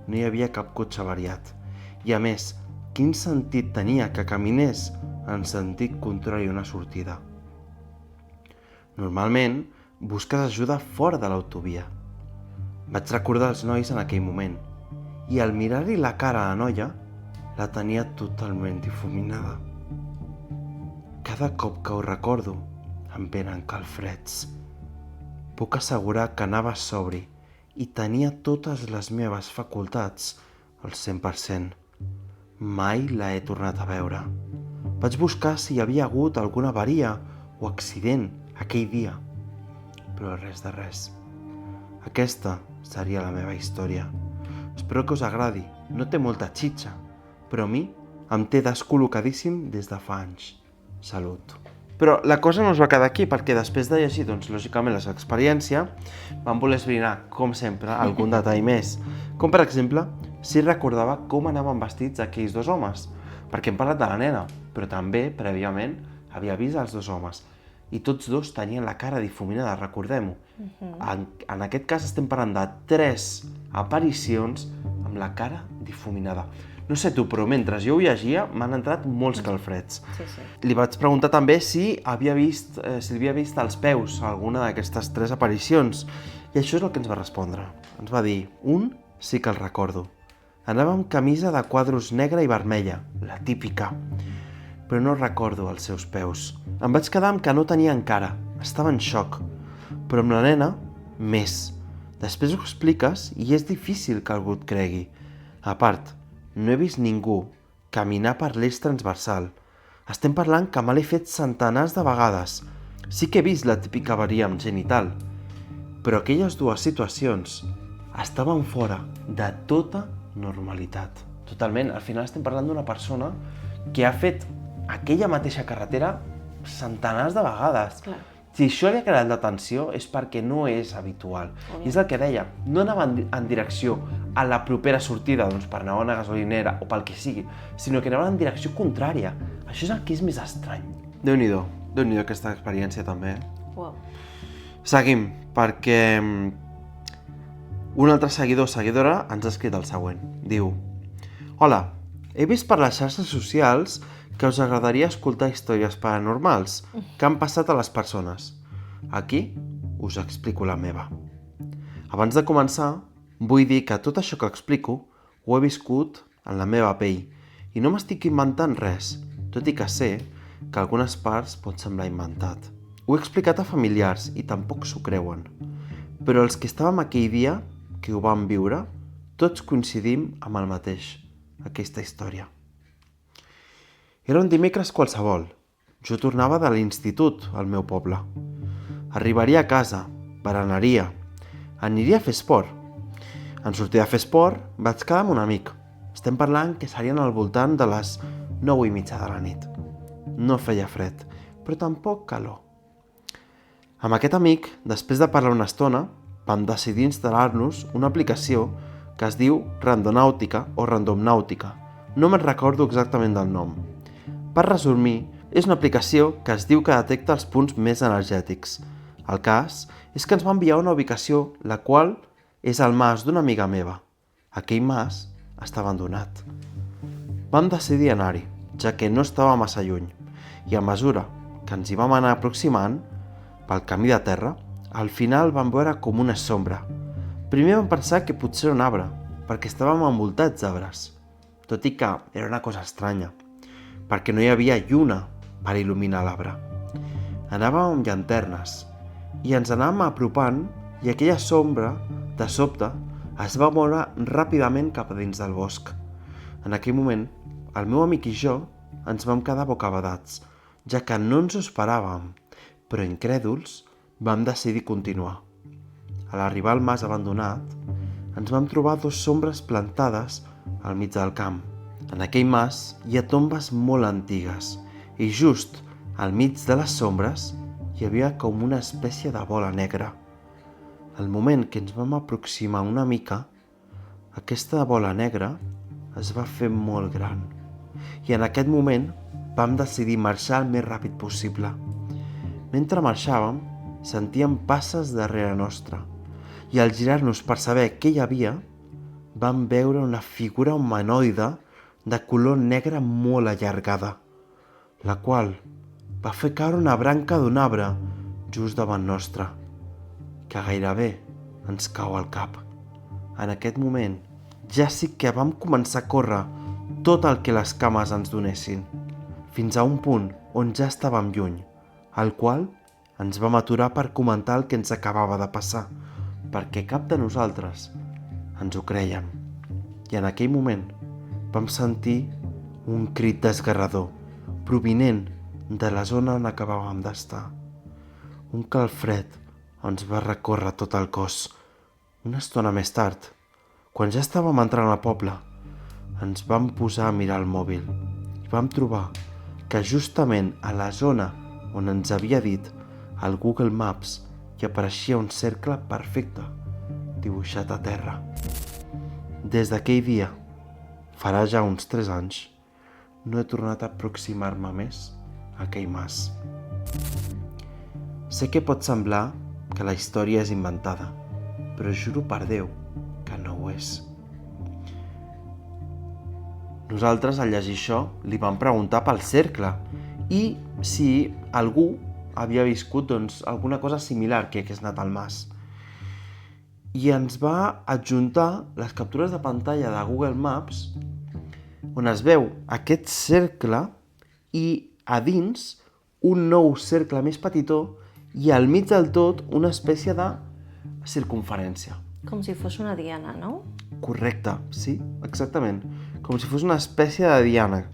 no hi havia cap cotxe avariat. I a més, quin sentit tenia que caminés en sentit contrari a una sortida? Normalment, busques ajuda fora de l'autovia. Vaig recordar els nois en aquell moment, i al mirar-li la cara a la noia, la tenia totalment difuminada. Cada cop que ho recordo, em venen calfreds. Puc assegurar que anava sobri i tenia totes les meves facultats al 100%. Mai la he tornat a veure. Vaig buscar si hi havia hagut alguna avaria o accident aquell dia, però res de res. Aquesta seria la meva història. Espero que us agradi. No té molta xitxa, però a mi em té descol·locadíssim des de fa anys. Salut. Però la cosa no es va quedar aquí, perquè després de llegir, doncs, lògicament, la experiència, vam voler esbrinar, com sempre, algun detall més. Com, per exemple, si recordava com anaven vestits aquells dos homes, perquè hem parlat de la nena, però també, prèviament, havia vist els dos homes. i tots dos tenien la cara difuminada, recordem-ho. En aquest cas estem parlant de 3 aparicions amb la cara difuminada. No sé tu, però mentre jo ho llegia m'han entrat molts calfreds. Sí. Li vaig preguntar també si havia vist als peus alguna d'aquestes 3 aparicions, i això és el que ens va respondre. Ens va dir, un sí que el recordo. Anava amb camisa de quadros negra i vermella, la típica, però no recordo els seus peus. Em vaig quedar amb que no tenia encara, estava en xoc, però amb la nena, més. Després ho expliques i és difícil que algú et cregui. A part, no he vist ningú caminar per l'eix transversal. Estem parlant que me l'he fet centenars de vegades. Sí que he vist la típica varíam genital, però aquelles 2 situacions estaven fora de tota normalitat. Totalment, al final estem parlant d'una persona que ha fet aquella mateixa carretera centenars de vegades. Clar. Si això li ha creat l'atenció és perquè no és habitual. I és el que deia, no anava en direcció a la propera sortida, doncs per anar a una gasolinera o pel que sigui, sinó que anava en direcció contrària. Això és el que és més estrany. Déu-n'hi-do aquesta experiència també. Wow. Seguim, perquè un altre seguidor o seguidora ens ha escrit el següent. Diu, hola, he vist per les xarxes socials que us agradaria escoltar històries paranormals que han passat a les persones. Aquí us explico la meva. Abans de començar, vull dir que tot això que explico ho he viscut en la meva pell i no m'estic inventant res, tot i que sé que algunes parts pot semblar inventat. Ho he explicat a familiars i tampoc s'ho creuen, però els que estàvem aquell dia, que ho vam viure, tots coincidim amb el mateix, aquesta història. Era un dimecres qualsevol. Jo tornava de l'institut al meu poble. Arribaria a casa, berenaria, aniria a fer esport. En sortir a fer esport, vaig quedar amb un amic. Estem parlant que serien al voltant de les 9:30 de la nit. No feia fred, però tampoc calor. Amb aquest amic, després de parlar una estona, vam decidir instal·lar-nos una aplicació que es diu Randonàutica o Randomnàutica. No me'n recordo exactament del nom. Per resumir, és una aplicació que es diu que detecta els punts més energètics. El cas és que ens va enviar una ubicació, la qual és el mas d'una amiga meva. Aquell mas està abandonat. Vam decidir anar-hi, ja que no estava massa lluny, i a mesura que ens hi vam anar aproximant, pel camí de terra, al final vam veure com una sombra. Primer vam pensar que potser era un arbre, perquè estàvem envoltats d'arbres, tot i que era una cosa estranya, perquè no hi havia lluna per il·luminar l'arbre. Anàvem amb llanternes i ens anàvem apropant i aquella sombra, de sobte, es va moure ràpidament cap a dins del bosc. En aquell moment, el meu amic i jo ens vam quedar bocabadats, ja que no ens ho esperàvem, però incrèduls vam decidir continuar. A l'arribar al mas abandonat, ens vam trobar 2 sombres plantades al mig del camp. En aquell mas hi ha tombes molt antigues i just al mig de les sombres hi havia com una espècie de bola negra. Al moment que ens vam aproximar una mica, aquesta bola negra es va fer molt gran i en aquest moment vam decidir marxar el més ràpid possible. Mentre marxàvem, sentíem passes darrere nostra i al girar-nos per saber què hi havia, vam veure una figura humanoide de color negre molt allargada, la qual va fer caure una branca d'un arbre just davant nostre, que gairebé ens cau al cap. En aquest moment ja sí que vam començar a córrer tot el que les cames ens donessin, fins a un punt on ja estàvem lluny, al qual ens vam aturar per comentar el que ens acabava de passar, perquè cap de nosaltres ens ho crèiem. I en aquell moment vam sentir un crit desgarrador, provinent de la zona on acabàvem d'estar. Un calfred ens va recórrer tot el cos. Una estona més tard, quan ja estàvem entrant al poble, ens vam posar a mirar el mòbil i vam trobar que justament a la zona on ens havia dit al Google Maps hi apareixia un cercle perfecte dibuixat a terra. Des d'aquell dia, farà ja uns 3 anys, no he tornat a aproximar-me més a aquell mas. Sé que pot semblar que la història és inventada, però juro per Déu que no ho és. Nosaltres, al llegir això, li vam preguntar pel cercle i si algú havia viscut alguna cosa similar que hagués anat al mas. I ens va adjuntar les captures de pantalla de Google Maps on es veu aquest cercle i a dins un nou cercle més petitó i al mig del tot una espècie de circunferència. Com si fos una diana, no? Correcte, sí, exactament. Com si fos una espècie de diana.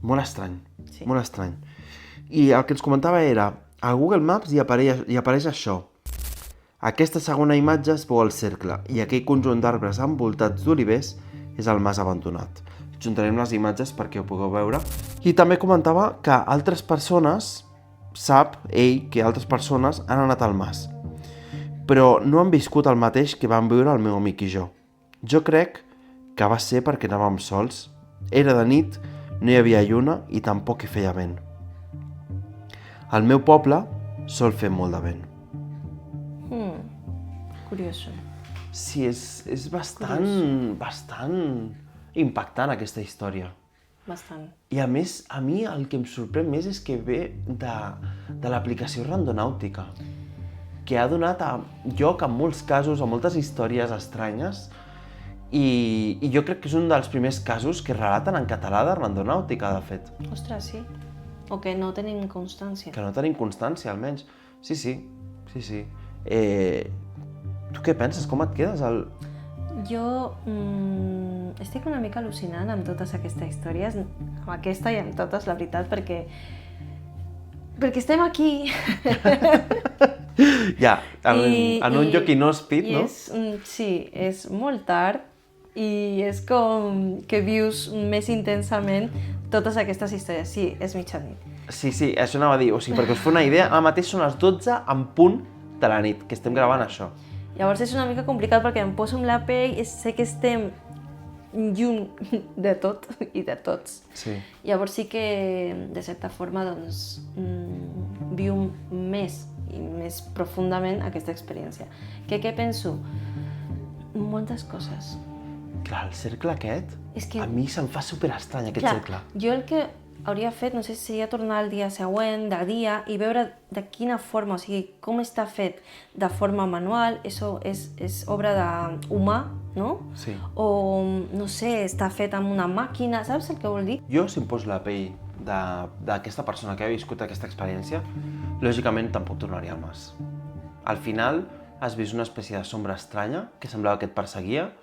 Molt estrany, Sí. molt estrany. I el que ens comentava era, a Google Maps hi apareix això. Aquesta segona imatge es veu al cercle i aquell conjunt d'arbres envoltats d'olivers és el mas abandonat. Juntarem les imatges perquè ho pugueu veure. I també comentava que altres persones, sap ell que altres persones han anat al mas, però no han viscut el mateix que vam viure el meu amic i jo. Jo crec que va ser perquè anàvem sols. Era de nit, no hi havia lluna i tampoc hi feia vent. Al meu poble sol fer molt de vent. Curioso. Sí, és bastant impactant aquesta història. Bastant. I a més, a mi el que em sorprèn més és que ve de l'aplicació Randonàutica, que ha donat lloc a molts casos, a moltes històries estranyes, i jo crec que és un dels primers casos que relaten en català de Randonàutica, de fet. Ostres, sí. O que no tenim constància. Que no tenim constància, almenys. Sí. Tu què penses? Com et quedes? Jo estic una mica al·lucinant amb totes aquestes històries, amb aquesta i amb totes, la veritat, perquè estem aquí. Ja, en un lloc inhòspit, no? Sí, és molt tard i és com que vius més intensament totes aquestes històries. Sí, és mitjanit. Sí, això anava a dir. O sigui, perquè us fa una idea, ara mateix són les 12 en punt de la nit, que estem gravant això. Llavors és una mica complicat perquè em poso amb la pell i sé que estem lluny de tot i de tots. Sí. Llavors sí que, de certa forma, doncs, viu més i més profundament aquesta experiència. Què penso? Moltes coses. Clar, el cercle aquest, És que- a mi se'm fa superestrany aquest cercle. Jo el que hauria fet, no sé si seria tornar al dia següent, de dia, i veure de quina forma, o sigui, com està fet de forma manual, això és obra humà, no? Sí. O, no sé, està fet amb una màquina, saps el que vol dir? Jo, si em poso la pell d'aquesta persona que ha viscut aquesta experiència, lògicament tampoc tornaria al mas. Al final has vist una espècie de sombra estranya que semblava que et perseguia,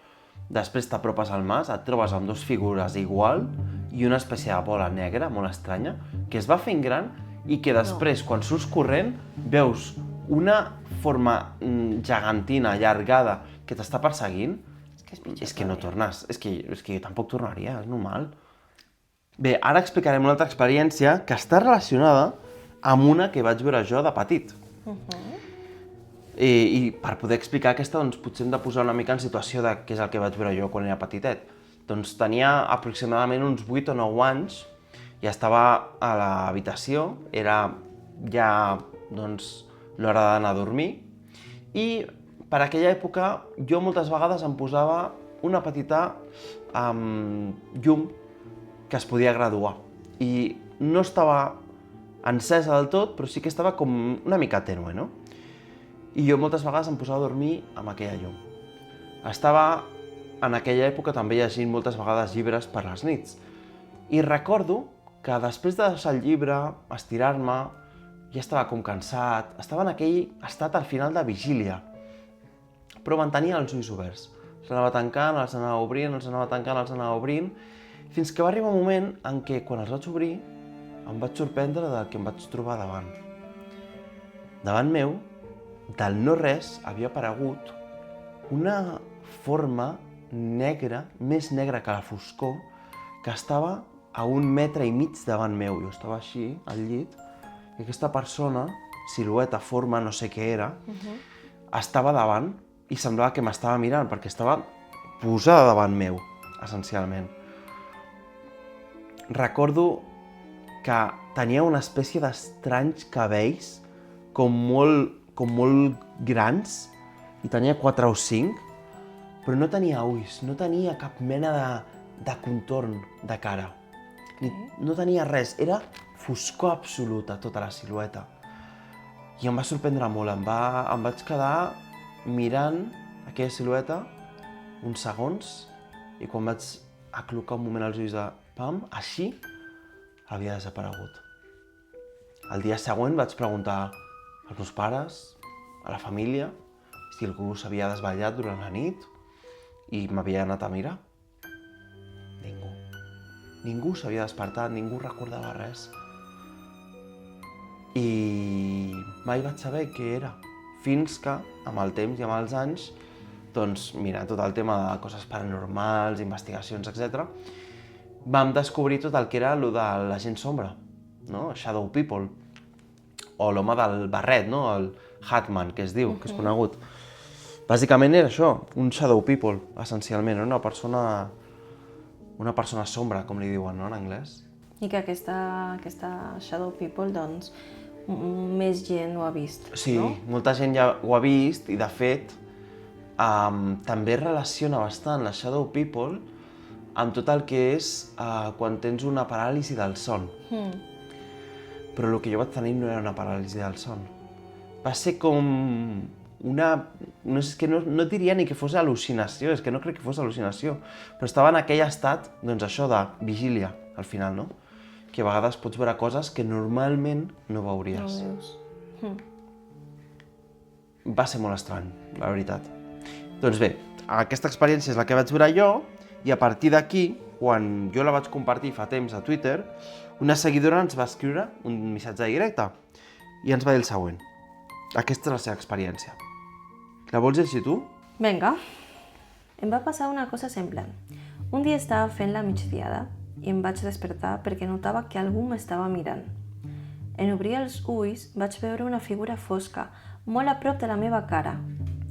després t'apropes al mas, et trobes amb dues figures igual i una espècie de bola negra molt estranya que es va fent gran i que després, quan surts corrent, veus una forma gegantina, allargada, que t'està perseguint. És que no tornes, és que jo tampoc tornaria, és normal. Bé, ara explicarem una altra experiència que està relacionada amb una que vaig veure jo de petit. I per poder explicar aquesta, doncs, potser hem de posar una mica en situació de què és el que vaig veure jo quan era petitet. Doncs tenia aproximadament uns 8 o 9 anys i estava a l'habitació, era ja doncs, l'hora d'anar a dormir i per aquella època jo moltes vegades em posava una petita llum que es podia graduar i no estava encesa del tot, però sí que estava com una mica tènue, no? I jo moltes vegades em posava a dormir amb aquella llum. Estava en aquella època també llegint moltes vegades llibres per les nits. I recordo que després de deixar el llibre, estirar-me, ja estava com cansat, estava en aquell estat al final de vigília, però mantenia els ulls oberts. Els anava tancant, els anava obrint, els anava tancant, els anava obrint, fins que va arribar un moment en què, quan els vaig obrir, em vaig sorprendre del que em vaig trobar davant. Davant meu, del no-res, havia aparegut una forma negra, més negra que la foscor, que estava a 1,5 metres davant meu. Jo estava així, al llit, i aquesta persona, silueta, forma, no sé què era, estava davant i semblava que m'estava mirant, perquè estava posada davant meu, essencialment. Recordo que tenia una espècie d'estranys cabells com molt grans, i tenia 4 o 5, però no tenia ulls, no tenia cap mena de contorn de cara. No tenia res, era foscor absoluta tota la silueta. I em va sorprendre molt, em vaig quedar mirant aquella silueta uns segons, i quan vaig aclocar un moment els ulls de pam, així, havia desaparegut. El dia següent vaig preguntar als meus pares, a la família, si algú s'havia desvetllat durant la nit i m'havia anat a mirar. Ningú. Ningú s'havia despertat, ningú recordava res. I mai vaig saber què era, fins que, amb el temps i amb els anys, doncs, mira, tot el tema de coses paranormals, investigacions, etc., vam descobrir tot el que era allò de la gent sombra, no? Shadow People, o l'home del barret, no? El Hatman, que es diu, que és conegut. Bàsicament era això, un Shadow People, essencialment, una persona sombra, com li diuen, no?, en anglès. I que aquesta Shadow People, doncs, més gent ho ha vist, Sí, no? molta gent ja ho ha vist i, de fet, també relaciona bastant la Shadow People amb tot el que és quan tens una paràlisi del son. Però el que jo vaig tenir no era una paràlisi del son. Va ser com una... És que no diria ni que fos al·lucinació, és que no crec que fos al·lucinació, però estava en aquell estat, doncs això, de vigília, al final, no? Que a vegades pots veure coses que normalment no veuries. No ho veus. Va ser molt estrany, la veritat. Doncs bé, aquesta experiència és la que vaig veure jo, i a partir d'aquí, quan jo la vaig compartir fa temps a Twitter, una seguidora ens va escriure un missatge directe i ens va dir el següent. Aquesta és la seva experiència. La vols llegir tu? Vinga. Em va passar una cosa semblant. Un dia estava fent la migdiada i em vaig despertar perquè notava que algú m'estava mirant. En obrir els ulls vaig veure una figura fosca, molt a prop de la meva cara.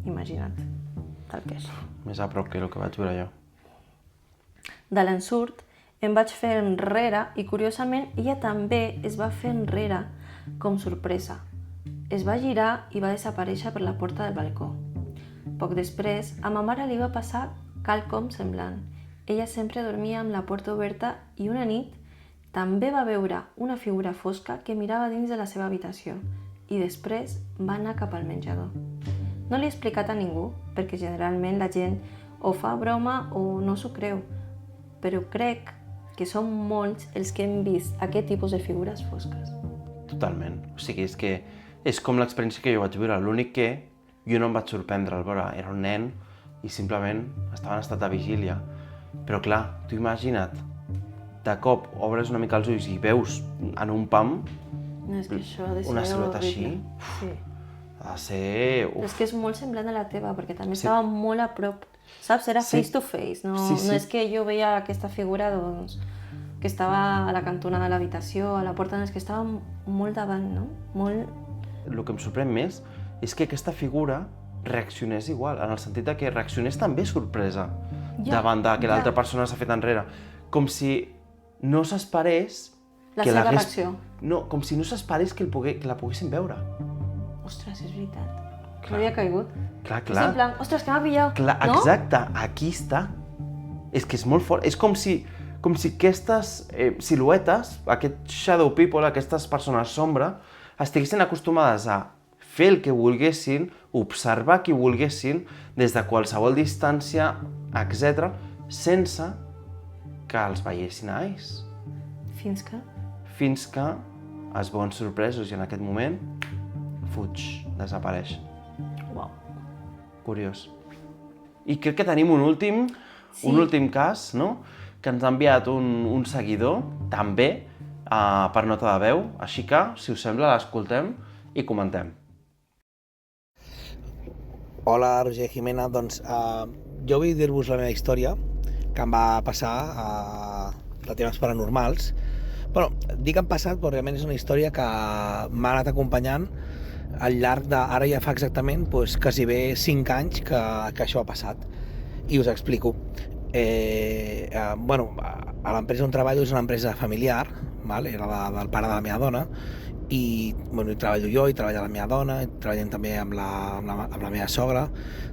Imagina't el que és. Més a prop que el que vaig veure jo. De l'ensurt em vaig fer enrere i, curiosament, ella també es va fer enrere, com sorpresa. Es va girar i va desaparèixer per la porta del balcó. Poc després, a ma mare li va passar quelcom semblant. Ella sempre dormia amb la porta oberta i una nit també va veure una figura fosca que mirava dins de la seva habitació i després va anar cap al menjador. No l'he explicat a ningú, perquè generalment la gent o fa broma o no s'ho creu, però crec que som molts els que hem vist aquest tipus de figures fosques. Totalment. O sigui, és que és com l'experiència que jo vaig viure. L'únic que jo no em vaig sorprendre al veure. Era un nen i simplement estava en estat de vigília. Però clar, tu imagina't, de cop obres una mica els ulls i veus en un pam No, és que això ha de ser una silueta horrible. així. Sí. Ha de ser... Però és que és molt semblant a la teva, perquè també estava molt a prop. Saps? Era Sí. face to face. No, Sí, sí. no és que jo veia aquesta figura, doncs, que estava a la cantonada de l'habitació, a la porta, no, és que estava molt davant, no? Molt... El que em sorprèn més és que aquesta figura reaccionés igual, en el sentit de que reaccionés també sorpresa davant de que l'altra persona s'ha fet enrere. Com si no s'esperés... La seva reacció. No, com si no s'esperés que la poguessin veure. Ostres, és veritat. No havia caigut. Clar, És en plan, ostres, que m'ha pillat, Clar, no? exacte, aquí està. És que és molt fort. És com si aquestes siluetes, aquest shadow people, aquestes persones sombra, estiguessin acostumades a fer el que volguessin, observar qui volguessin, des de qualsevol distància, etc., sense que els veiessin a ells. Fins que es veuen sorpresos i en aquest moment fuig, desapareix. Uau. Curiós. I crec que tenim un últim cas, no?, que ens ha enviat un seguidor, també, per nota de veu, així que, si us sembla, l'escoltem i comentem. Hola, Roger Jimena. Doncs jo vull dir-vos la meva història, que em va passar de temes paranormals. Bueno, dic que em passat, però realment és una història que m'ha anat acompanyant al llarg de... Ara ja fa exactament quasi bé 5 anys que això ha passat. I us explico. Bueno, a l'empresa on treballo és una empresa familiar, val? Era del pare de la meva dona, i bueno, hi treballo jo, hi treballa la meva dona, i treballem també amb la meva sogra,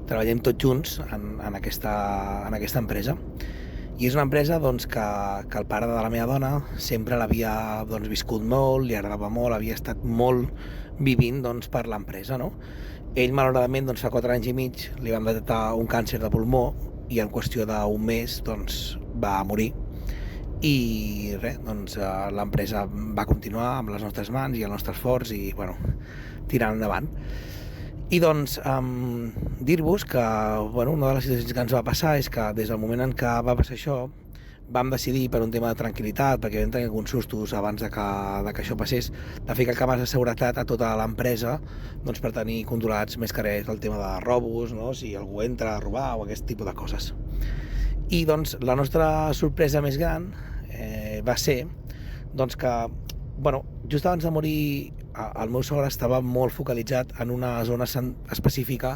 treballem tots junts en aquesta empresa. I és una empresa doncs, que el pare de la meva dona sempre l'havia doncs, viscut molt, li agradava molt, havia estat molt vivint doncs, per l'empresa. No? Ell, malauradament, doncs, fa 4 anys i mig li van detectar un càncer de pulmó i en qüestió d'un mes doncs, va morir. I res, doncs, l'empresa va continuar amb les nostres mans i el nostre esforç i bueno, tirant endavant. I doncs dir-vos que bueno, una de les situacions que ens va passar és que des del moment en què va passar això vam decidir, per un tema de tranquil·litat, perquè vam tenir alguns sustos abans de que això passés, de ficar càmeres de seguretat a tota l'empresa doncs, per tenir controlats més que res el tema de robos, no? Si algú entra a robar o aquest tipus de coses. I doncs la nostra sorpresa més gran va ser doncs, que bueno, just abans de morir el meu sogre estava molt focalitzat en una zona específica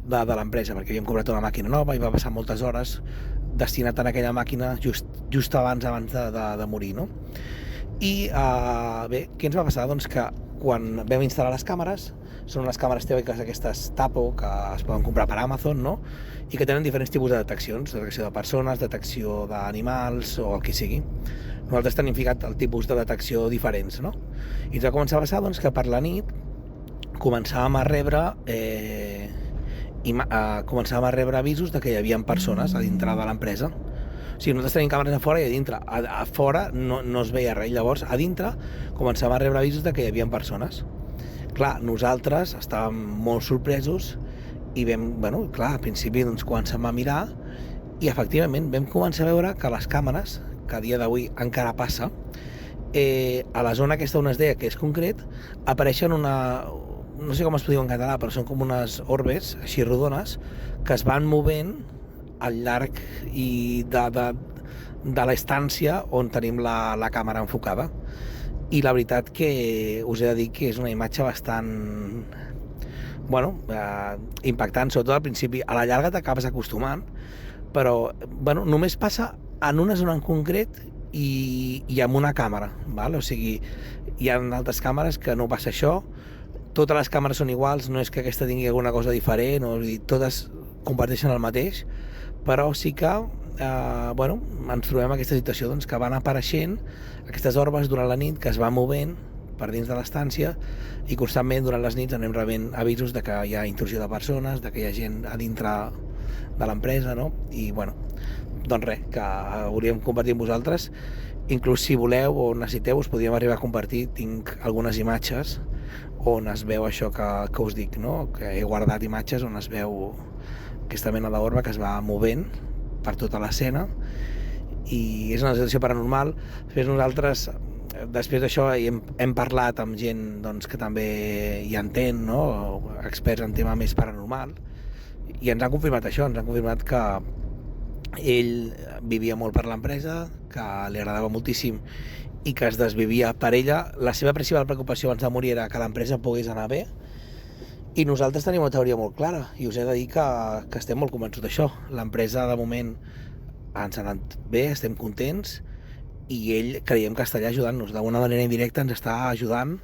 de l'empresa, perquè havíem comprat una màquina nova i va passar moltes hores destinat a aquella màquina just abans de morir, no? I bé, què ens va passar? Doncs que quan vam instal·lar les càmeres, són unes càmeres teòriques aquestes Tapo que es poden comprar per Amazon, no? I que tenen diferents tipus de deteccions, detecció de persones, detecció d'animals o el que sigui. Nosaltres tenim ficat el tipus de detecció diferents, no? I ens va començar a passar doncs, que per la nit començàvem a rebre començàvem a rebre avisos de que hi havia persones a dintre de l'empresa. O sigui, nosaltres tenim càmeres a fora i a dintre. A fora no es veia res. Llavors, a dintre començàvem a rebre avisos de que hi havia persones. Clar, nosaltres estàvem molt sorpresos i vam, bueno, clar, al principi doncs, comencem a mirar i efectivament vam començar a veure que les càmeres, que a dia d'avui encara passa, a la zona aquesta on es deia que és concret, apareixen no sé com es diu en català, però són com unes orbes així rodones que es van movent al llarg i de l'estància on tenim la càmera enfocada. I la veritat que us he de dir que és una imatge bastant bueno, impactant, sobretot al principi. A la llarga t'acabes acostumant, però bueno, només passa en una zona en concret i amb una càmera, val? O sigui, hi ha altres càmeres que no passa això, totes les càmeres són iguals, no és que aquesta tingui alguna cosa diferent, o dir, totes comparteixen el mateix, però sí que bueno, ens trobem en aquesta situació doncs, que van apareixent aquestes orbes durant la nit que es van movent per dins de l'estància i constantment durant les nits anem rebent avisos de que hi ha intrusió de persones, de que hi ha gent a dintre de l'empresa, no? I bueno, doncs res, que hauríem compartit amb vosaltres. Inclús si voleu o necessiteu us podríem arribar a compartir, tinc algunes imatges on es veu això que us dic, no? Que he guardat imatges on es veu aquesta mena d'orba que es va movent per tota l'escena i és una situació paranormal. Després nosaltres, després d'això, hem parlat amb gent doncs, que també hi entén, no? Experts en tema més paranormal, i ens han confirmat això, ens han confirmat que ell vivia molt per l'empresa, que li agradava moltíssim i que es desvivia per ella. La seva principal preocupació abans de morir era que l'empresa pogués anar bé, i nosaltres tenim una teoria molt clara i us he de dir que estem molt convençuts d'això. L'empresa de moment ens ha anat bé, estem contents i ell creiem que està allà ajudant-nos, d'una manera indirecta ens està ajudant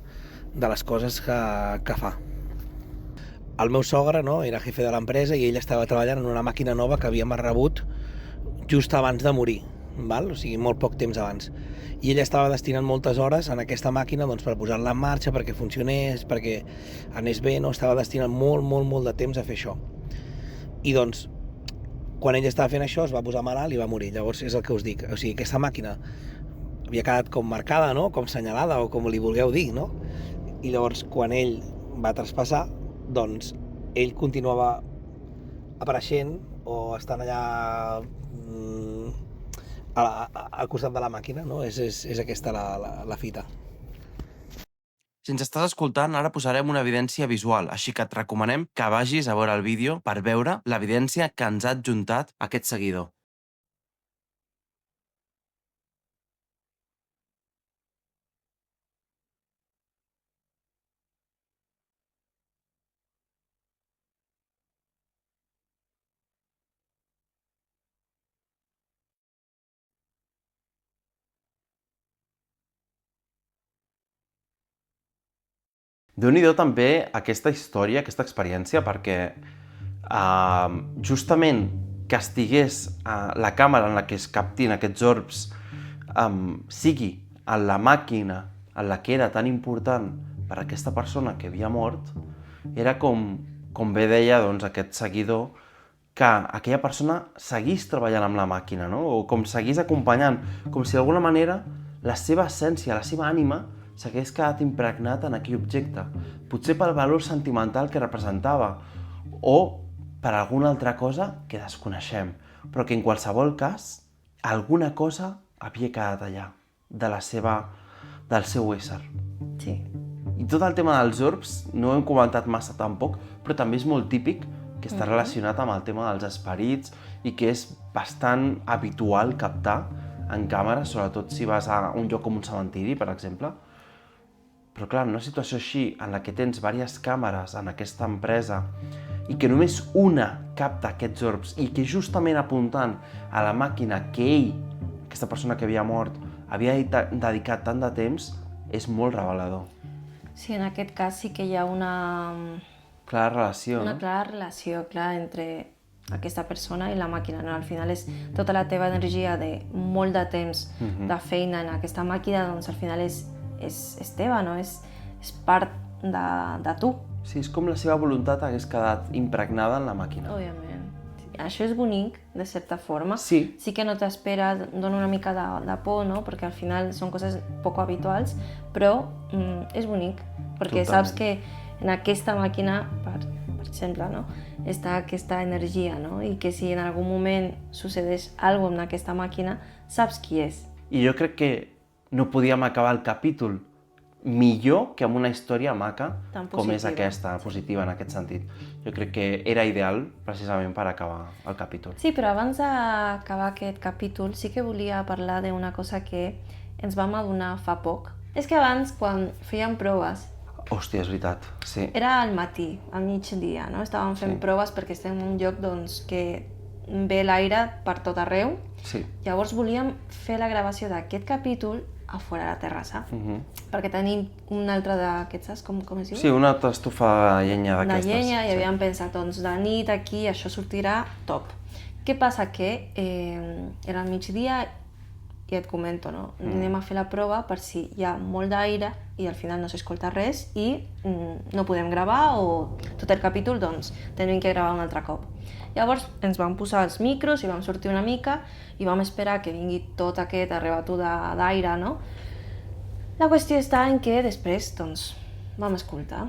de les coses que fa. El meu sogre, no, era jefe de l'empresa i ell estava treballant en una màquina nova que havíem rebut just abans de morir, val? O sigui, molt poc temps abans. I ell estava destinant moltes hores en aquesta màquina doncs, per posar-la en marxa, perquè funcionés, perquè anés bé, no? Estava destinant molt de temps a fer això. I doncs, quan ell estava fent això, es va posar malalt i va morir. Llavors, és el que us dic. O sigui, aquesta màquina havia quedat com marcada, no? Com senyalada, o com li vulgueu dir, no? I llavors, quan ell va traspassar, doncs, ell continuava apareixent o estan allà al costat de la màquina, no? És aquesta la fita. Si ens estàs escoltant, ara posarem una evidència visual, així que et recomanem que vagis a veure el vídeo per veure l'evidència que ens ha adjuntat aquest seguidor. Déu-n'hi-do també aquesta història, aquesta experiència, perquè justament que estigués la càmera en la que es captin aquests orbs sigui en la màquina en la que era tan important per a aquesta persona que havia mort, era com bé deia doncs, aquest seguidor, que aquella persona seguís treballant amb la màquina, no? O com seguís acompanyant, com si d'alguna manera la seva essència, la seva ànima, s'hagués quedat impregnat en aquell objecte. Potser pel valor sentimental que representava, o per alguna altra cosa que desconeixem, però que en qualsevol cas, alguna cosa havia quedat allà, del seu ésser. Sí. I tot el tema dels orbs no ho hem comentat massa tampoc, però també és molt típic que està relacionat amb el tema dels esperits i que és bastant habitual captar en càmera, sobretot si vas a un lloc com un cementiri, per exemple. Però clar, en una situació així, en la que tens diverses càmeres en aquesta empresa i que només una capta aquests orbs i que justament apuntant a la màquina que ell, aquesta persona que havia mort, havia dedicat tant de temps, és molt revelador. Sí, en aquest cas sí que hi ha una Clara relació, Una no? clara relació, clar, entre aquesta persona i la màquina, no? Al final és tota la teva energia de molt de temps de feina en aquesta màquina, doncs al final és teva, no? És part de tu. Sí, és com la seva voluntat hagués quedat impregnada en la màquina. Òbviament. Això és bonic, de certa forma. Sí. Sí que no t'esperes, dona una mica de por, no? Perquè al final són coses poc habituals, però és bonic, perquè Totalment. saps que en aquesta màquina, per exemple, no? Està aquesta energia, no? I que si en algun moment succeeix alguna cosa en aquesta màquina, saps qui és. I jo crec que no podíem acabar el capítol millor que amb una història maca Tan com és positiva. aquesta, positiva en aquest sentit. Jo crec que era ideal precisament per acabar el capítol. Sí, però abans d'acabar aquest capítol sí que volia parlar d'una cosa que ens vam adonar fa poc. És que abans, quan fèiem proves, Hòstia, és veritat, sí. era al matí, al migdia, no? Estàvem fent proves perquè estem en un lloc doncs, que ve l'aire per tot arreu. Sí. Llavors volíem fer la gravació d'aquest capítol a fora de la terrassa, perquè tenim un altre d'aquests, saps com es diu? Sí, una altra estufa de llenya De d'aquestes. llenya, i havíem pensat, doncs de nit aquí això sortirà top. Què passa? Que era al migdia i et comento, no? Anem a fer la prova per si hi ha molt d'aire i al final no s'escolta res i no podem gravar o tot el capítol doncs tenim que gravar un altre cop. Llavors ens vam posar els micros i vam sortir una mica i vam esperar que vingui tot aquest arrebato d'aire, no? La qüestió està en que després doncs vam escoltar.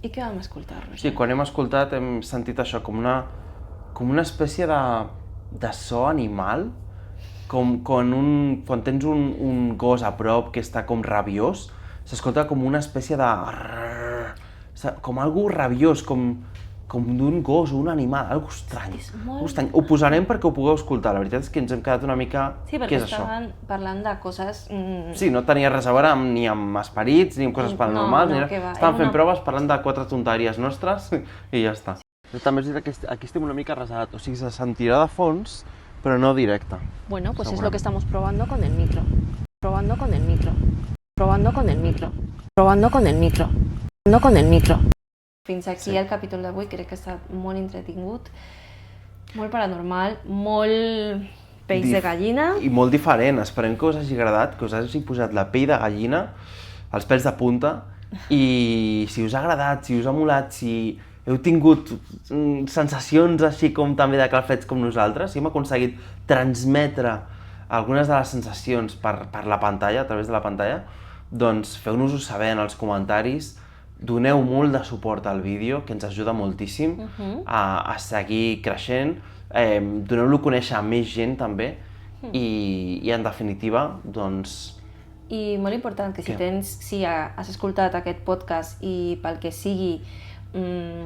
I què vam escoltar, Roger? Sí, quan hem escoltat hem sentit això com una espècie de so animal, com quan tens un gos a prop que està com rabiós, s'escolta com una espècie de... com algo rabiós, com d'un gos o un animal, algo estrany. És molt- Algo estrany. Ho posarem perquè ho pugueu escoltar, la veritat és que ens hem quedat una mica... Sí, perquè Què és això? estaven parlant de coses... Sí, no tenia res a veure ni amb esperits, ni amb coses paranormals, no, ni que va, res. Estàvem era fent una- proves parlant de 4 tonteries nostres i ja està. També és veritat que aquí estem una mica resalat, o sigui, se sentirà de fons, però no directe. Bueno, pues es lo Segurament. que estamos probando con el micro. Probando con el micro. Probando con el micro. Probando con el micro. Probando con el micro. Fins aquí el capítol d'avui, crec que ha estat molt entretingut, molt paranormal, molt peix de gallina. I molt diferent, esperem que us hagi agradat, que us hagi posat la pell de gallina, els pèls de punta, i si us ha agradat, si us ha molat, si heu tingut sensacions així com també de calfreds com nosaltres, si hem aconseguit transmetre algunes de les sensacions per la pantalla, a través de la pantalla, doncs feu-nos-ho saber en els comentaris, doneu molt de suport al vídeo, que ens ajuda moltíssim a seguir creixent, doneu-lo a conèixer a més gent també, i en definitiva, doncs, I molt important que si has escoltat aquest podcast i pel que sigui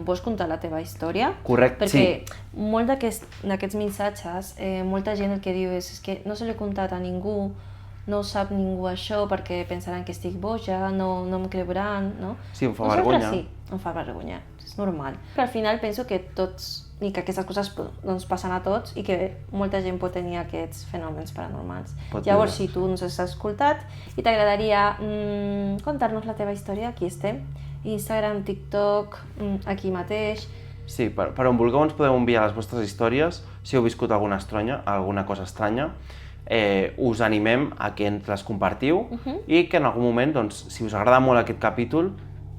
vols contar la teva història, Correcte, perquè molt d'aquests missatges, molta gent el que diu és que no se l'he contat a ningú, no sap ningú això perquè pensaran que estic boja, no em creuran, no? Sí, em fa Nosaltres vergonya. Sí, em fa vergonya, és normal. Però al final penso que tots, i que aquestes coses doncs, passen a tots i que molta gent pot tenir aquests fenòmens paranormals. Pot Llavors, viure. si tu ens has escoltat i t'agradaria contar-nos la teva història, aquí estem. Instagram, TikTok, aquí mateix. Sí, per on vulgueu ens podeu enviar les vostres històries, si heu viscut alguna cosa estranya, us animem a que ens les compartiu i que en algun moment, doncs, si us agrada molt aquest capítol,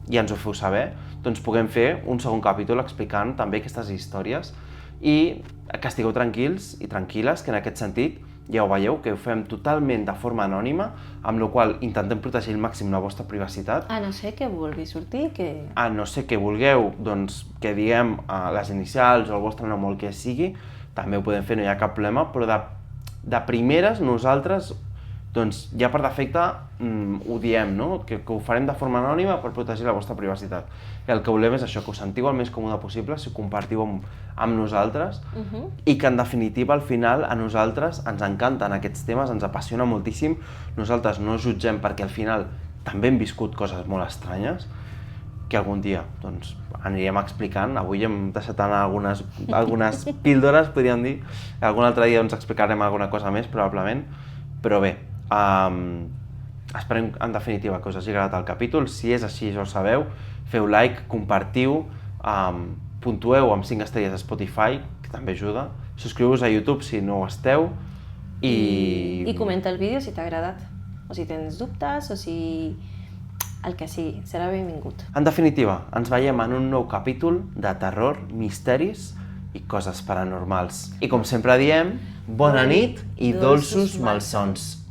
ja ens ho feu saber, doncs puguem fer un segon capítol explicant també aquestes històries i que estigueu tranquils i tranquil·les, que en aquest sentit ja ho veieu, que ho fem totalment de forma anònima, amb la qual intentem protegir al màxim la vostra privacitat. A no ser que vulgui sortir, que... A no ser que vulgueu, doncs, que diguem les inicials o el vostre nom o el que sigui, també ho podem fer, no hi ha cap problema, però de primeres nosaltres, doncs ja per defecte ho diem, no? Que ho farem de forma anònima per protegir la vostra privacitat. I el que volem és això, que us sentiu el més còmode possible, si ho compartiu amb nosaltres, i que en definitiva al final a nosaltres ens encanten aquests temes, ens apasiona moltíssim, nosaltres no jutgem perquè al final també hem viscut coses molt estranyes, que algun dia doncs, anirem explicant. Avui hem deixat anar algunes píldores, podríem dir, algun altre dia doncs, explicarem alguna cosa més probablement, però bé, esperem en definitiva que us hagi agradat el capítol. Si és així, ja ho sabeu, feu like, compartiu, puntueu amb 5 estrelles a Spotify, que també ajuda, subscriu-vos a YouTube si no ho esteu I comenta el vídeo si t'ha agradat, o si tens dubtes, o si... el que sigui, serà benvingut. En definitiva, ens veiem en un nou capítol de terror, misteris i coses paranormals. I com sempre diem, bona nit i dolços malsons.